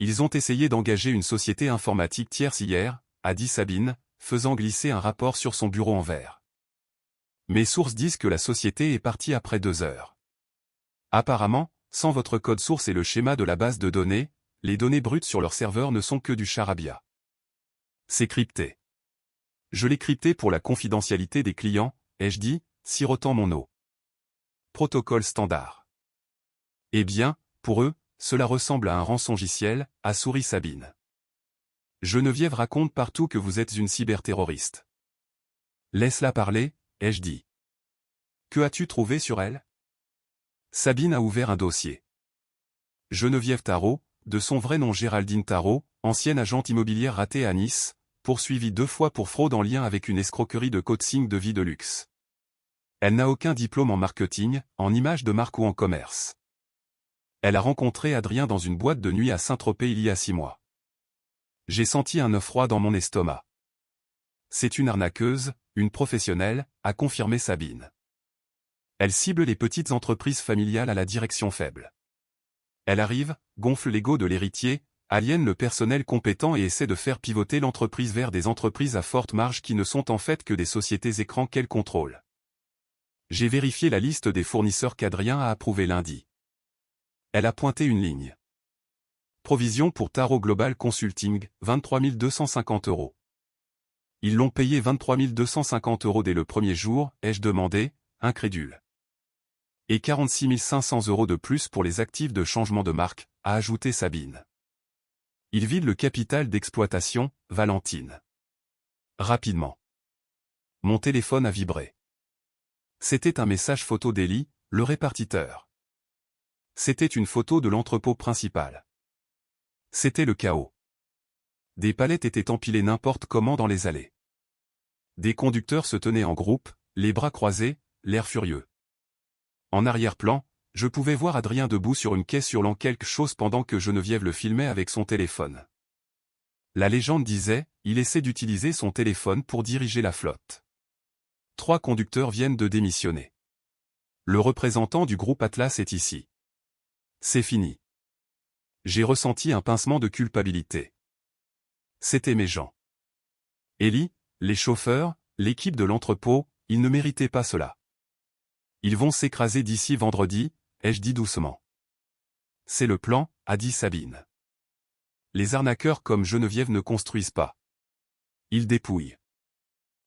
Ils ont essayé d'engager une société informatique tierce hier, a dit Sabine, faisant glisser un rapport sur son bureau en verre. Mes sources disent que la société est partie après 2 heures. Apparemment, sans votre code source et le schéma de la base de données, les données brutes sur leur serveur ne sont que du charabia. C'est crypté. Je l'ai crypté pour la confidentialité des clients, ai-je dit, sirotant mon eau. Protocole standard. Eh bien, pour eux, cela ressemble à un rançongiciel, a souri Sabine. Geneviève raconte partout que vous êtes une cyberterroriste. Laisse-la parler, ai-je dit. Que as-tu trouvé sur elle? Sabine a ouvert un dossier. Geneviève Tarot, de son vrai nom Géraldine Tarot, ancienne agente immobilière ratée à Nice, poursuivie 2 fois pour fraude en lien avec une escroquerie de coaching de vie de luxe. Elle n'a aucun diplôme en marketing, en image de marque ou en commerce. Elle a rencontré Adrien dans une boîte de nuit à Saint-Tropez il y a 6 mois. J'ai senti un œuf froid dans mon estomac. C'est une arnaqueuse, une professionnelle, a confirmé Sabine. Elle cible les petites entreprises familiales à la direction faible. Elle arrive, gonfle l'ego de l'héritier, aliène le personnel compétent et essaie de faire pivoter l'entreprise vers des entreprises à forte marge qui ne sont en fait que des sociétés écrans qu'elle contrôle. J'ai vérifié la liste des fournisseurs qu'Adrien a approuvés lundi. Elle a pointé une ligne. Provision pour Tarot Global Consulting, 23 250 €. Ils l'ont payé 23 250 € dès le premier jour, ai-je demandé, incrédule. Et 46 500 € de plus pour les actifs de changement de marque, a ajouté Sabine. Il vide le capital d'exploitation, Valentine. Rapidement. Mon téléphone a vibré. C'était un message photo d'Elie, le répartiteur. C'était une photo de l'entrepôt principal. C'était le chaos. Des palettes étaient empilées n'importe comment dans les allées. Des conducteurs se tenaient en groupe, les bras croisés, l'air furieux. En arrière-plan, je pouvais voir Adrien debout sur une caisse hurlant quelque chose pendant que Geneviève le filmait avec son téléphone. La légende disait, il essaie d'utiliser son téléphone pour diriger la flotte. 3 conducteurs viennent de démissionner. Le représentant du groupe Atlas est ici. C'est fini. J'ai ressenti un pincement de culpabilité. C'étaient mes gens. Ellie, les chauffeurs, l'équipe de l'entrepôt, ils ne méritaient pas cela. Ils vont s'écraser d'ici vendredi, ai-je dit doucement. C'est le plan, a dit Sabine. Les arnaqueurs comme Geneviève ne construisent pas. Ils dépouillent.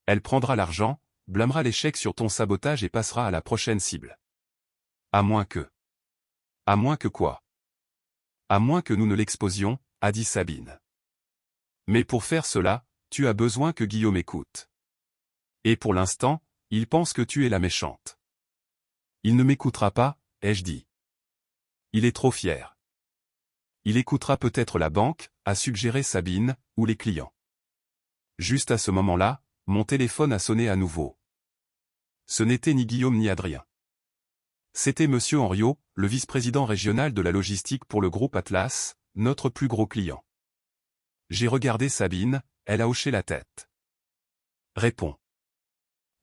Elle prendra l'argent, blâmera l'échec sur ton sabotage et passera à la prochaine cible. À moins que. À moins que quoi? À moins que nous ne l'exposions, a dit Sabine. Mais pour faire cela, tu as besoin que Guillaume écoute. Et pour l'instant, il pense que tu es la méchante. Il ne m'écoutera pas, ai-je dit. Il est trop fier. Il écoutera peut-être la banque, a suggéré Sabine, ou les clients. Juste à ce moment-là, mon téléphone a sonné à nouveau. Ce n'était ni Guillaume ni Adrien. C'était Monsieur Henriot, le vice-président régional de la logistique pour le groupe Atlas, notre plus gros client. J'ai regardé Sabine, elle a hoché la tête. Réponds.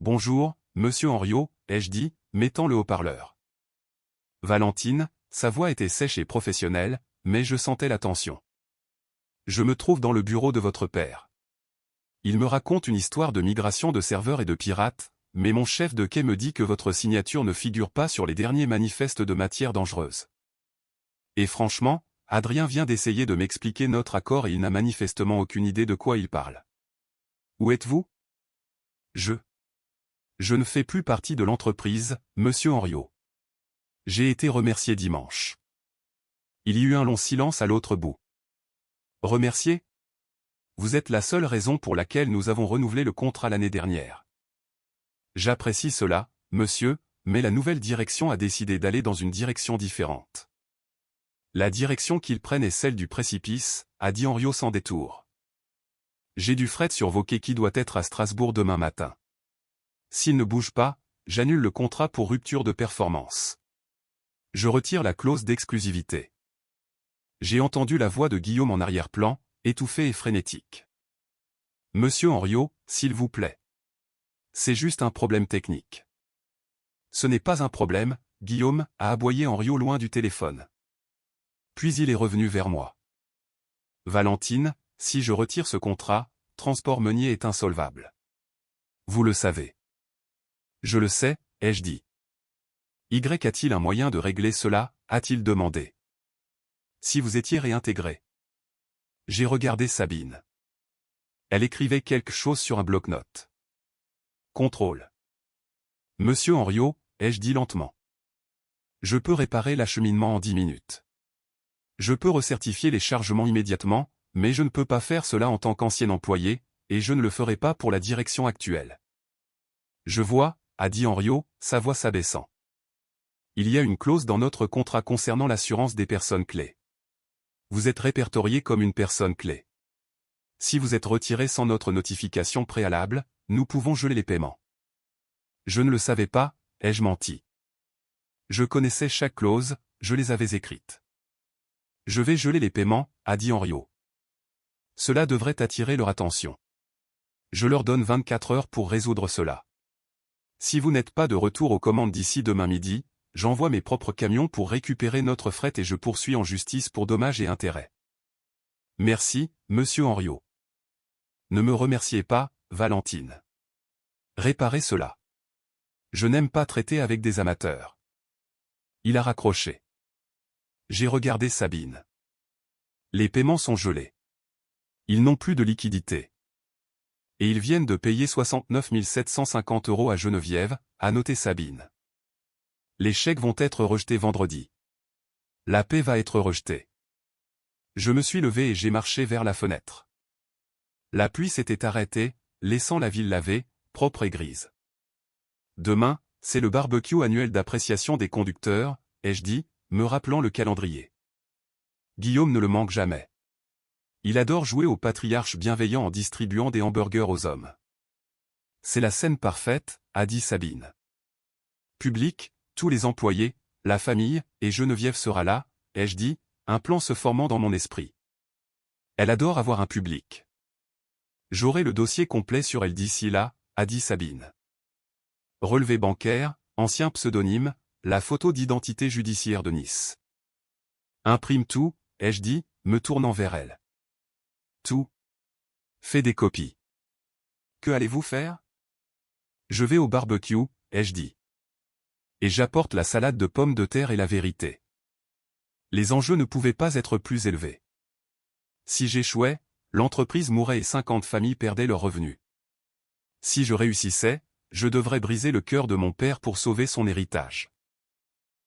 Bonjour, Monsieur Henriot, ai-je dit, mettant le haut-parleur. Valentine, sa voix était sèche et professionnelle, mais je sentais la tension. Je me trouve dans le bureau de votre père. Il me raconte une histoire de migration de serveurs et de pirates, mais mon chef de quai me dit que votre signature ne figure pas sur les derniers manifestes de matières dangereuses. Et franchement, Adrien vient d'essayer de m'expliquer notre accord et il n'a manifestement aucune idée de quoi il parle. Où êtes-vous? Je ne fais plus partie de l'entreprise, Monsieur Henriot. J'ai été remercié dimanche. Il y eut un long silence à l'autre bout. Remercié? Vous êtes la seule raison pour laquelle nous avons renouvelé le contrat l'année dernière. J'apprécie cela, monsieur, mais la nouvelle direction a décidé d'aller dans une direction différente. La direction qu'ils prennent est celle du précipice, a dit Henriot sans détour. J'ai du fret sur vos quais qui doit être à Strasbourg demain matin. S'il ne bouge pas, j'annule le contrat pour rupture de performance. Je retire la clause d'exclusivité. J'ai entendu la voix de Guillaume en arrière-plan, étouffée et frénétique. Monsieur Henriot, s'il vous plaît. C'est juste un problème technique. Ce n'est pas un problème, Guillaume, a aboyé Henriot loin du téléphone. Puis il est revenu vers moi. Valentine, si je retire ce contrat, Transport Meunier est insolvable. Vous le savez. Je le sais, ai-je dit. Y a-t-il un moyen de régler cela, a-t-il demandé. Si vous étiez réintégré. J'ai regardé Sabine. Elle écrivait quelque chose sur un bloc-notes. Contrôle. Monsieur Henriot, ai-je dit lentement. Je peux réparer l'acheminement en 10 minutes. Je peux recertifier les chargements immédiatement, mais je ne peux pas faire cela en tant qu'ancien employé, et je ne le ferai pas pour la direction actuelle. Je vois, a dit Henriot, sa voix s'abaissant. Il y a une clause dans notre contrat concernant l'assurance des personnes clés. Vous êtes répertorié comme une personne clé. Si vous êtes retiré sans notre notification préalable, nous pouvons geler les paiements. Je ne le savais pas, ai-je menti. Je connaissais chaque clause, je les avais écrites. Je vais geler les paiements, a dit Henriot. Cela devrait attirer leur attention. Je leur donne 24 heures pour résoudre cela. Si vous n'êtes pas de retour aux commandes d'ici demain midi, j'envoie mes propres camions pour récupérer notre fret et je poursuis en justice pour dommages et intérêts. Merci, monsieur Henriot. Ne me remerciez pas, Valentine. Réparez cela. Je n'aime pas traiter avec des amateurs. Il a raccroché. J'ai regardé Sabine. Les paiements sont gelés. Ils n'ont plus de liquidité. Et ils viennent de payer 69 750 € à Geneviève, a noté Sabine. Les chèques vont être rejetés vendredi. La paie va être rejetée. Je me suis levé et j'ai marché vers la fenêtre. La pluie s'était arrêtée, laissant la ville lavée, propre et grise. Demain, c'est le barbecue annuel d'appréciation des conducteurs, ai-je dit, me rappelant le calendrier. Guillaume ne le manque jamais. Il adore jouer au patriarche bienveillant en distribuant des hamburgers aux hommes. C'est la scène parfaite, a dit Sabine. Public, tous les employés, la famille, et Geneviève sera là, ai-je dit, un plan se formant dans mon esprit. Elle adore avoir un public. J'aurai le dossier complet sur elle d'ici là, a dit Sabine. Relevé bancaire, ancien pseudonyme, la photo d'identité judiciaire de Nice. Imprime tout, ai-je dit, me tournant vers elle. Tout. Fais des copies. Que allez-vous faire? Je vais au barbecue, ai-je dit. Et j'apporte la salade de pommes de terre et la vérité. Les enjeux ne pouvaient pas être plus élevés. Si j'échouais, l'entreprise mourrait et 50 familles perdaient leurs revenus. Si je réussissais, je devrais briser le cœur de mon père pour sauver son héritage.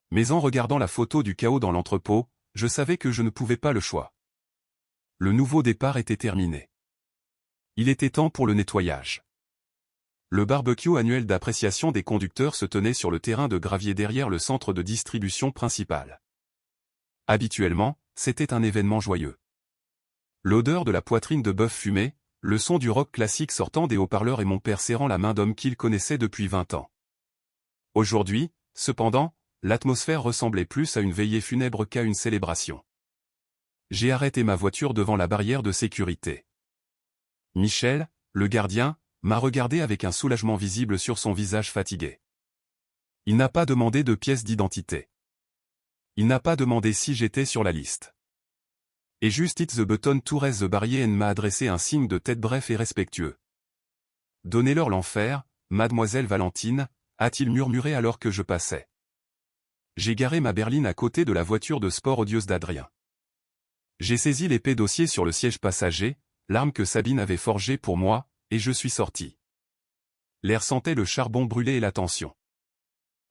Mais en regardant la photo du chaos dans l'entrepôt, je savais que je ne pouvais pas le choix. Le nouveau départ était terminé. Il était temps pour le nettoyage. Le barbecue annuel d'appréciation des conducteurs se tenait sur le terrain de gravier derrière le centre de distribution principal. Habituellement, c'était un événement joyeux. L'odeur de la poitrine de bœuf fumée, le son du rock classique sortant des haut-parleurs et mon père serrant la main d'homme qu'il connaissait depuis 20 ans. Aujourd'hui, cependant, l'atmosphère ressemblait plus à une veillée funèbre qu'à une célébration. J'ai arrêté ma voiture devant la barrière de sécurité. Michel, le gardien, m'a regardé avec un soulagement visible sur son visage fatigué. Il n'a pas demandé de pièce d'identité. Il n'a pas demandé si j'étais sur la liste. Et just hit the button to raise the barrier and m'a adressé un signe de tête bref et respectueux. Donnez-leur l'enfer, mademoiselle Valentine, a-t-il murmuré alors que je passais. J'ai garé ma berline à côté de la voiture de sport odieuse d'Adrien. J'ai saisi l'épée dossier sur le siège passager, l'arme que Sabine avait forgée pour moi, et je suis sorti. L'air sentait le charbon brûlé et la tension.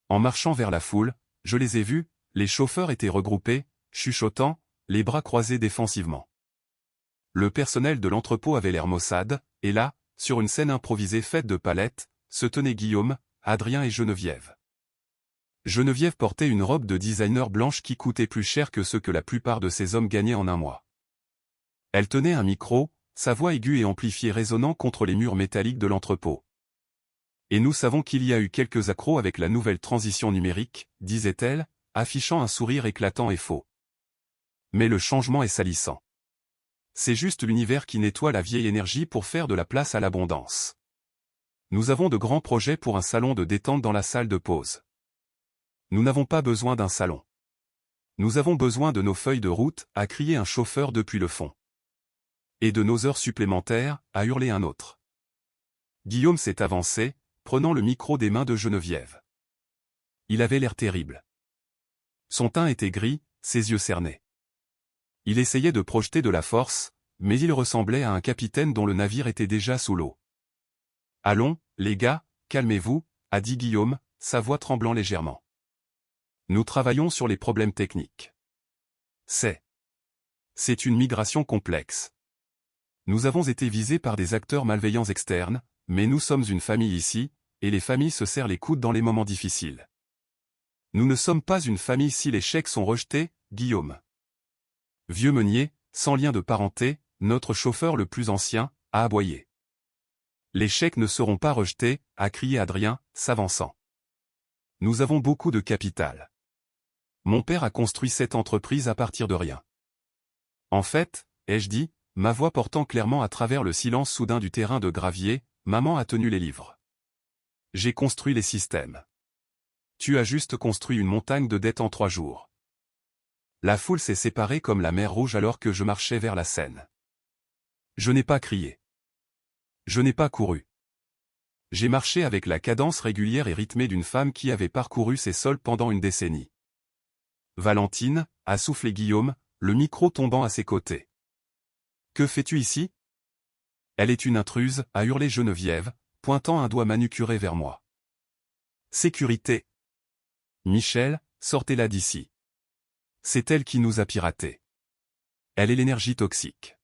En marchant vers la foule, je les ai vus, les chauffeurs étaient regroupés, chuchotant, les bras croisés défensivement. Le personnel de l'entrepôt avait l'air maussade, et là, sur une scène improvisée faite de palettes, se tenaient Guillaume, Adrien et Geneviève. Geneviève portait une robe de designer blanche qui coûtait plus cher que ce que la plupart de ces hommes gagnaient en un mois. Elle tenait un micro, sa voix aiguë et amplifiée résonnant contre les murs métalliques de l'entrepôt. Et nous savons qu'il y a eu quelques accros avec la nouvelle transition numérique, disait-elle, affichant un sourire éclatant et faux. Mais le changement est salissant. C'est juste l'univers qui nettoie la vieille énergie pour faire de la place à l'abondance. Nous avons de grands projets pour un salon de détente dans la salle de pause. Nous n'avons pas besoin d'un salon. Nous avons besoin de nos feuilles de route, a crié un chauffeur depuis le fond. Et de nos heures supplémentaires, a hurlé un autre. Guillaume s'est avancé, prenant le micro des mains de Geneviève. Il avait l'air terrible. Son teint était gris, ses yeux cernés. Il essayait de projeter de la force, mais il ressemblait à un capitaine dont le navire était déjà sous l'eau. « Allons, les gars, calmez-vous » a dit Guillaume, sa voix tremblant légèrement. Nous travaillons sur les problèmes techniques. C'est une migration complexe. Nous avons été visés par des acteurs malveillants externes, mais nous sommes une famille ici, et les familles se serrent les coudes dans les moments difficiles. Nous ne sommes pas une famille si les chèques sont rejetés, Guillaume. Vieux meunier, sans lien de parenté, notre chauffeur le plus ancien, a aboyé. Les chèques ne seront pas rejetés, a crié Adrien, s'avançant. Nous avons beaucoup de capital. Mon père a construit cette entreprise à partir de rien. En fait, ai-je dit, ma voix portant clairement à travers le silence soudain du terrain de gravier, maman a tenu les livres. J'ai construit les systèmes. Tu as juste construit une montagne de dettes en 3 jours. La foule s'est séparée comme la mer Rouge alors que je marchais vers la Seine. Je n'ai pas crié. Je n'ai pas couru. J'ai marché avec la cadence régulière et rythmée d'une femme qui avait parcouru ses sols pendant une décennie. Valentine, a soufflé Guillaume, le micro tombant à ses côtés. Que fais-tu ici? Elle est une intruse, a hurlé Geneviève, pointant un doigt manucuré vers moi. Sécurité. Michel, sortez-la d'ici. C'est elle qui nous a piratés. Elle est l'énergie toxique.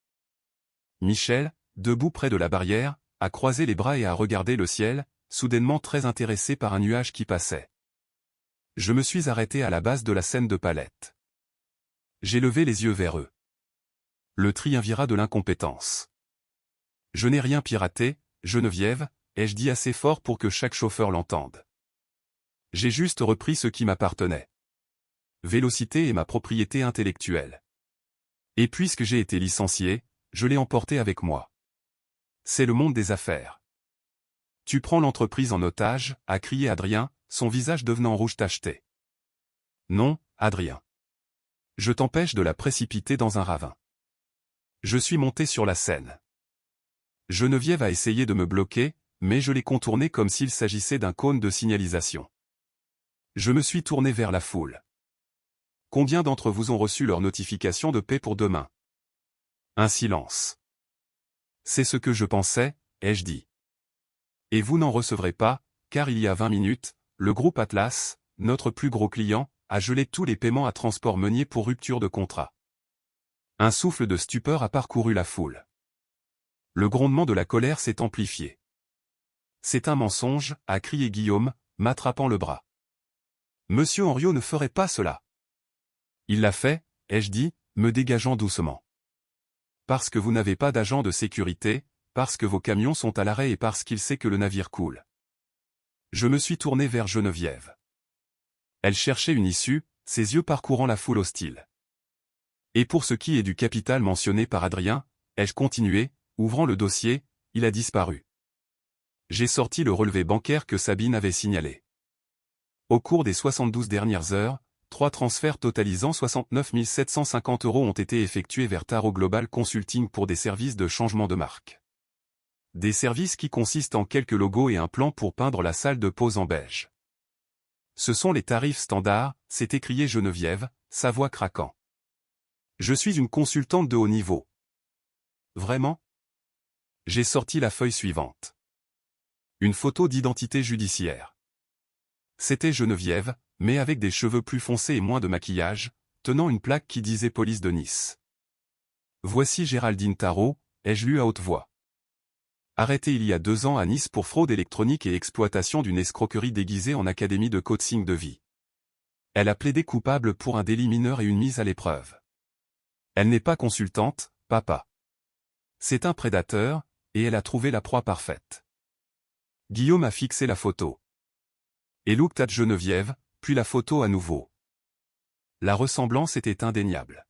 Michel, debout près de la barrière, a croisé les bras et a regardé le ciel, soudainement très intéressé par un nuage qui passait. Je me suis arrêté à la base de la scène de palette. J'ai levé les yeux vers eux. Le triumvirat de l'incompétence. Je n'ai rien piraté, Geneviève, ai-je dit assez fort pour que chaque chauffeur l'entende. J'ai juste repris ce qui m'appartenait. Vélocité est ma propriété intellectuelle. Et puisque j'ai été licencié, je l'ai emporté avec moi. C'est le monde des affaires. Tu prends l'entreprise en otage, a crié Adrien, son visage devenant rouge tacheté. Non, Adrien. Je t'empêche de la précipiter dans un ravin. Je suis monté sur la scène. Geneviève a essayé de me bloquer, mais je l'ai contourné comme s'il s'agissait d'un cône de signalisation. Je me suis tourné vers la foule. Combien d'entre vous ont reçu leur notification de paie pour demain? Un silence. C'est ce que je pensais, ai-je dit. Et vous n'en recevrez pas, car il y a 20 minutes, le groupe Atlas, notre plus gros client, a gelé tous les paiements à Transport Meunier pour rupture de contrat. Un souffle de stupeur a parcouru la foule. Le grondement de la colère s'est amplifié. C'est un mensonge, a crié Guillaume, m'attrapant le bras. Monsieur Henriot ne ferait pas cela. Il l'a fait, ai-je dit, me dégageant doucement. Parce que vous n'avez pas d'agent de sécurité, parce que vos camions sont à l'arrêt et parce qu'il sait que le navire coule. Je me suis tourné vers Geneviève. Elle cherchait une issue, ses yeux parcourant la foule hostile. Et pour ce qui est du capital mentionné par Adrien, ai-je continué, ouvrant le dossier, il a disparu. J'ai sorti le relevé bancaire que Sabine avait signalé. Au cours des 72 dernières heures, 3 transferts totalisant 69 750 € ont été effectués vers Tarot Global Consulting pour des services de changement de marque. Des services qui consistent en quelques logos et un plan pour peindre la salle de pause en beige. Ce sont les tarifs standards, s'est écrié Geneviève, sa voix craquant. Je suis une consultante de haut niveau. Vraiment? J'ai sorti la feuille suivante. Une photo d'identité judiciaire. C'était Geneviève, mais avec des cheveux plus foncés et moins de maquillage, tenant une plaque qui disait Police de Nice. Voici Géraldine Tarot, ai-je lu à haute voix. Arrêtée il y a 2 ans à Nice pour fraude électronique et exploitation d'une escroquerie déguisée en académie de coaching de vie. Elle a plaidé coupable pour un délit mineur et une mise à l'épreuve. Elle n'est pas consultante, papa. C'est un prédateur, et elle a trouvé la proie parfaite. Guillaume a fixé la photo. Et looked at Geneviève, puis la photo à nouveau. La ressemblance était indéniable.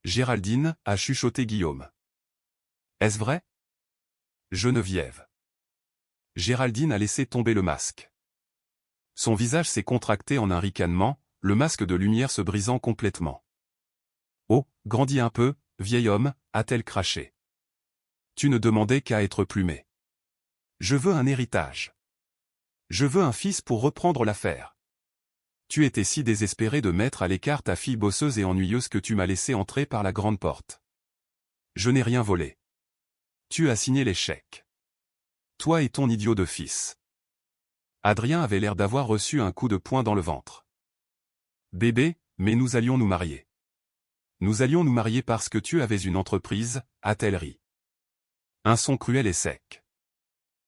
Géraldine, a chuchoté Guillaume. Est-ce vrai? Geneviève. Géraldine a laissé tomber le masque. Son visage s'est contracté en un ricanement, le masque de lumière se brisant complètement. Oh, grandis un peu, vieil homme, a-t-elle craché. Tu ne demandais qu'à être plumé. Je veux un héritage. Je veux un fils pour reprendre l'affaire. Tu étais si désespéré de mettre à l'écart ta fille bosseuse et ennuyeuse que tu m'as laissé entrer par la grande porte. Je n'ai rien volé. Tu as signé les chèques. Toi et ton idiot de fils. Adrien avait l'air d'avoir reçu un coup de poing dans le ventre. Bébé, mais nous allions nous marier. Nous allions nous marier parce que tu avais une entreprise, a-t-elle ri. Un son cruel et sec.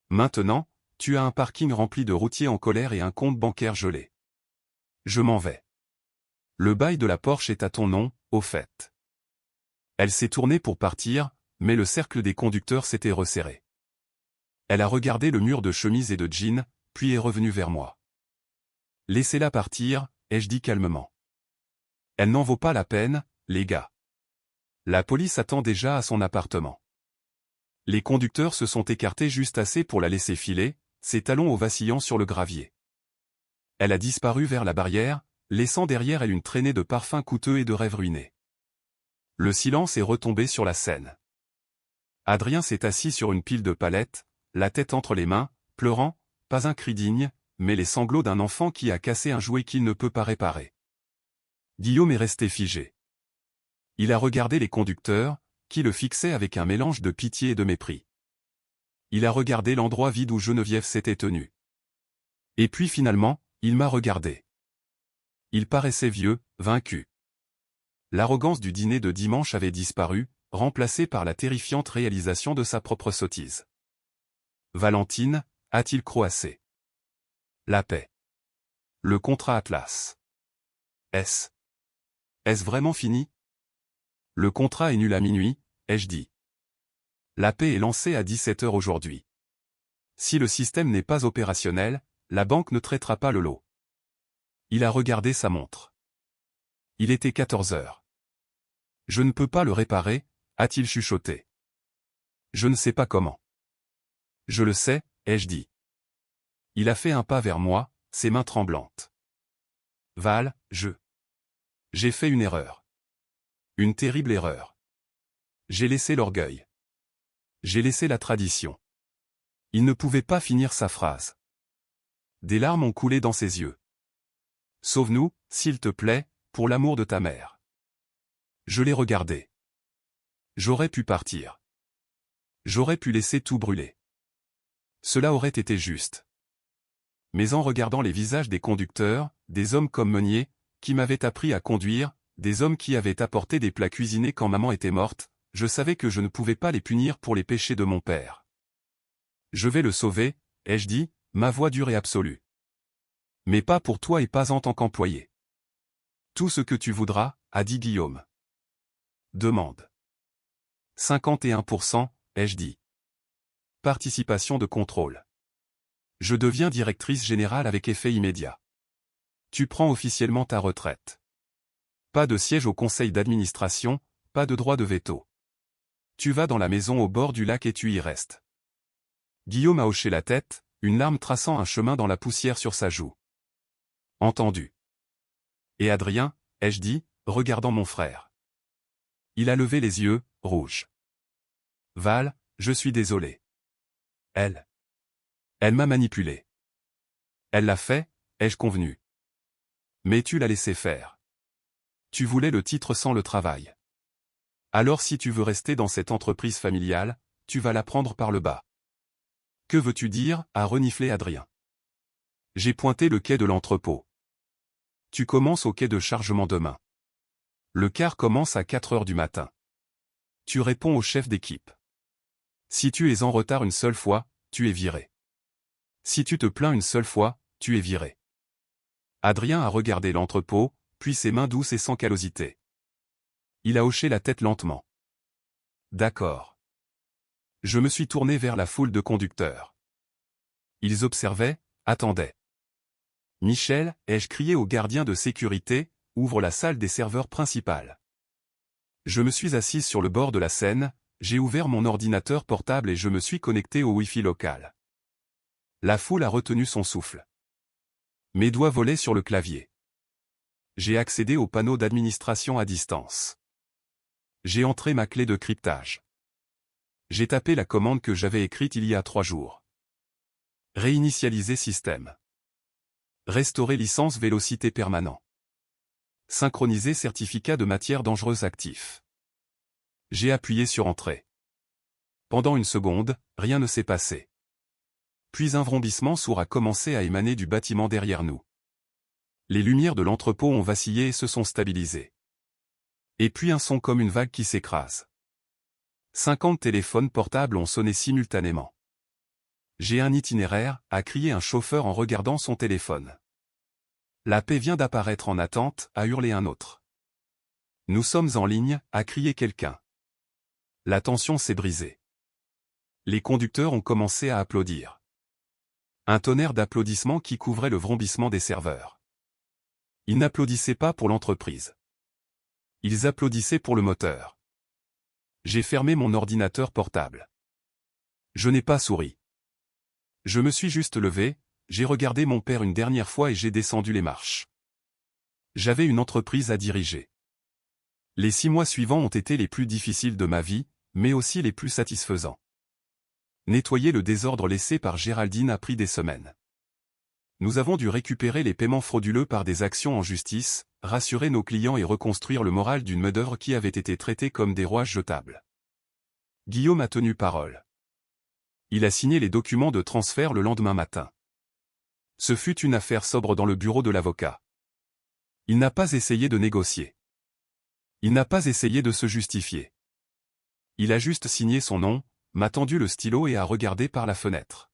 Maintenant, tu as un parking rempli de routiers en colère et un compte bancaire gelé. Je m'en vais. Le bail de la Porsche est à ton nom, au fait. Elle s'est tournée pour partir, mais le cercle des conducteurs s'était resserré. Elle a regardé le mur de chemise et de jean, puis est revenue vers moi. « Laissez-la partir », ai-je dit calmement. « Elle n'en vaut pas la peine, les gars. La police attend déjà à son appartement. » Les conducteurs se sont écartés juste assez pour la laisser filer, ses talons au vacillant sur le gravier. Elle a disparu vers la barrière, laissant derrière elle une traînée de parfums coûteux et de rêves ruinés. Le silence est retombé sur la scène. Adrien s'est assis sur une pile de palettes, la tête entre les mains, pleurant, pas un cri digne, mais les sanglots d'un enfant qui a cassé un jouet qu'il ne peut pas réparer. Guillaume est resté figé. Il a regardé les conducteurs, qui le fixaient avec un mélange de pitié et de mépris. Il a regardé l'endroit vide où Geneviève s'était tenue. Et puis finalement, il m'a regardé. Il paraissait vieux, vaincu. L'arrogance du dîner de dimanche avait disparu, remplacée par la terrifiante réalisation de sa propre sottise. Valentine, a-t-il croassé. La paix. Le contrat Atlas. Est-ce vraiment fini? Le contrat est nul à minuit, ai-je dit. La paix est lancée à 17 h aujourd'hui. Si le système n'est pas opérationnel, la banque ne traitera pas le lot. Il a regardé sa montre. Il était 14 h. Je ne peux pas le réparer, a-t-il chuchoté. Je ne sais pas comment. Je le sais, ai-je dit. Il a fait un pas vers moi, ses mains tremblantes. Val, j'ai fait une erreur. Une terrible erreur. J'ai laissé l'orgueil. J'ai laissé la tradition. Il ne pouvait pas finir sa phrase. Des larmes ont coulé dans ses yeux. Sauve-nous, s'il te plaît, pour l'amour de ta mère. Je l'ai regardé. J'aurais pu partir. J'aurais pu laisser tout brûler. Cela aurait été juste. Mais en regardant les visages des conducteurs, des hommes comme Meunier, qui m'avaient appris à conduire, des hommes qui avaient apporté des plats cuisinés quand maman était morte, je savais que je ne pouvais pas les punir pour les péchés de mon père. Je vais le sauver, ai-je dit, ma voix dure et absolue. Mais pas pour toi et pas en tant qu'employé. Tout ce que tu voudras, a dit Guillaume. Demande. 51%, ai-je dit. Participation de contrôle. Je deviens directrice générale avec effet immédiat. Tu prends officiellement ta retraite. Pas de siège au conseil d'administration, pas de droit de veto. Tu vas dans la maison au bord du lac et tu y restes. Guillaume a hoché la tête, une larme traçant un chemin dans la poussière sur sa joue. Entendu. Et Adrien, ai-je dit, regardant mon frère. Il a levé les yeux, rouge. Val, je suis désolé. Elle m'a manipulé. Elle l'a fait, ai-je convenu. Mais tu l'as laissé faire. Tu voulais le titre sans le travail. Alors si tu veux rester dans cette entreprise familiale, tu vas la prendre par le bas. Que veux-tu dire, a reniflé Adrien. J'ai pointé le quai de l'entrepôt. Tu commences au quai de chargement demain. Le car commence à 4 h du matin. Tu réponds au chef d'équipe. Si tu es en retard une seule fois, tu es viré. Si tu te plains une seule fois, tu es viré. Adrien a regardé l'entrepôt, puis ses mains douces et sans callosité. Il a hoché la tête lentement. D'accord. Je me suis tourné vers la foule de conducteurs. Ils observaient, attendaient. Michel, ai-je crié au gardien de sécurité, ouvre la salle des serveurs principale. Je me suis assise sur le bord de la scène, j'ai ouvert mon ordinateur portable et je me suis connecté au Wi-Fi local. La foule a retenu son souffle. Mes doigts volaient sur le clavier. J'ai accédé au panneau d'administration à distance. J'ai entré ma clé de cryptage. J'ai tapé la commande que j'avais écrite il y a 3 jours. Réinitialiser système. Restaurer licence vélocité permanent. Synchroniser certificat de matière dangereuse actif. J'ai appuyé sur Entrée. Pendant une seconde, rien ne s'est passé. Puis un vrombissement sourd a commencé à émaner du bâtiment derrière nous. Les lumières de l'entrepôt ont vacillé et se sont stabilisées. Et puis un son comme une vague qui s'écrase. 50 téléphones portables ont sonné simultanément. J'ai un itinéraire, a crié un chauffeur en regardant son téléphone. La paix vient d'apparaître en attente, a hurlé un autre. Nous sommes en ligne, a crié quelqu'un. La tension s'est brisée. Les conducteurs ont commencé à applaudir. Un tonnerre d'applaudissements qui couvrait le vrombissement des serveurs. Ils n'applaudissaient pas pour l'entreprise. Ils applaudissaient pour le moteur. J'ai fermé mon ordinateur portable. Je n'ai pas souri. Je me suis juste levé, j'ai regardé mon père une dernière fois et j'ai descendu les marches. J'avais une entreprise à diriger. Les 6 mois suivants ont été les plus difficiles de ma vie, mais aussi les plus satisfaisants. Nettoyer le désordre laissé par Géraldine a pris des semaines. Nous avons dû récupérer les paiements frauduleux par des actions en justice, rassurer nos clients et reconstruire le moral d'une main-d'œuvre qui avait été traitée comme des rouages jetables. Guillaume a tenu parole. Il a signé les documents de transfert le lendemain matin. Ce fut une affaire sobre dans le bureau de l'avocat. Il n'a pas essayé de négocier. Il n'a pas essayé de se justifier. Il a juste signé son nom, m'a tendu le stylo et a regardé par la fenêtre.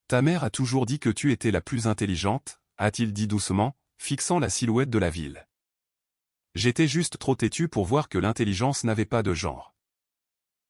Ta mère a toujours dit que tu étais la plus intelligente, a-t-il dit doucement, fixant la silhouette de la ville. J'étais juste trop têtu pour voir que l'intelligence n'avait pas de genre.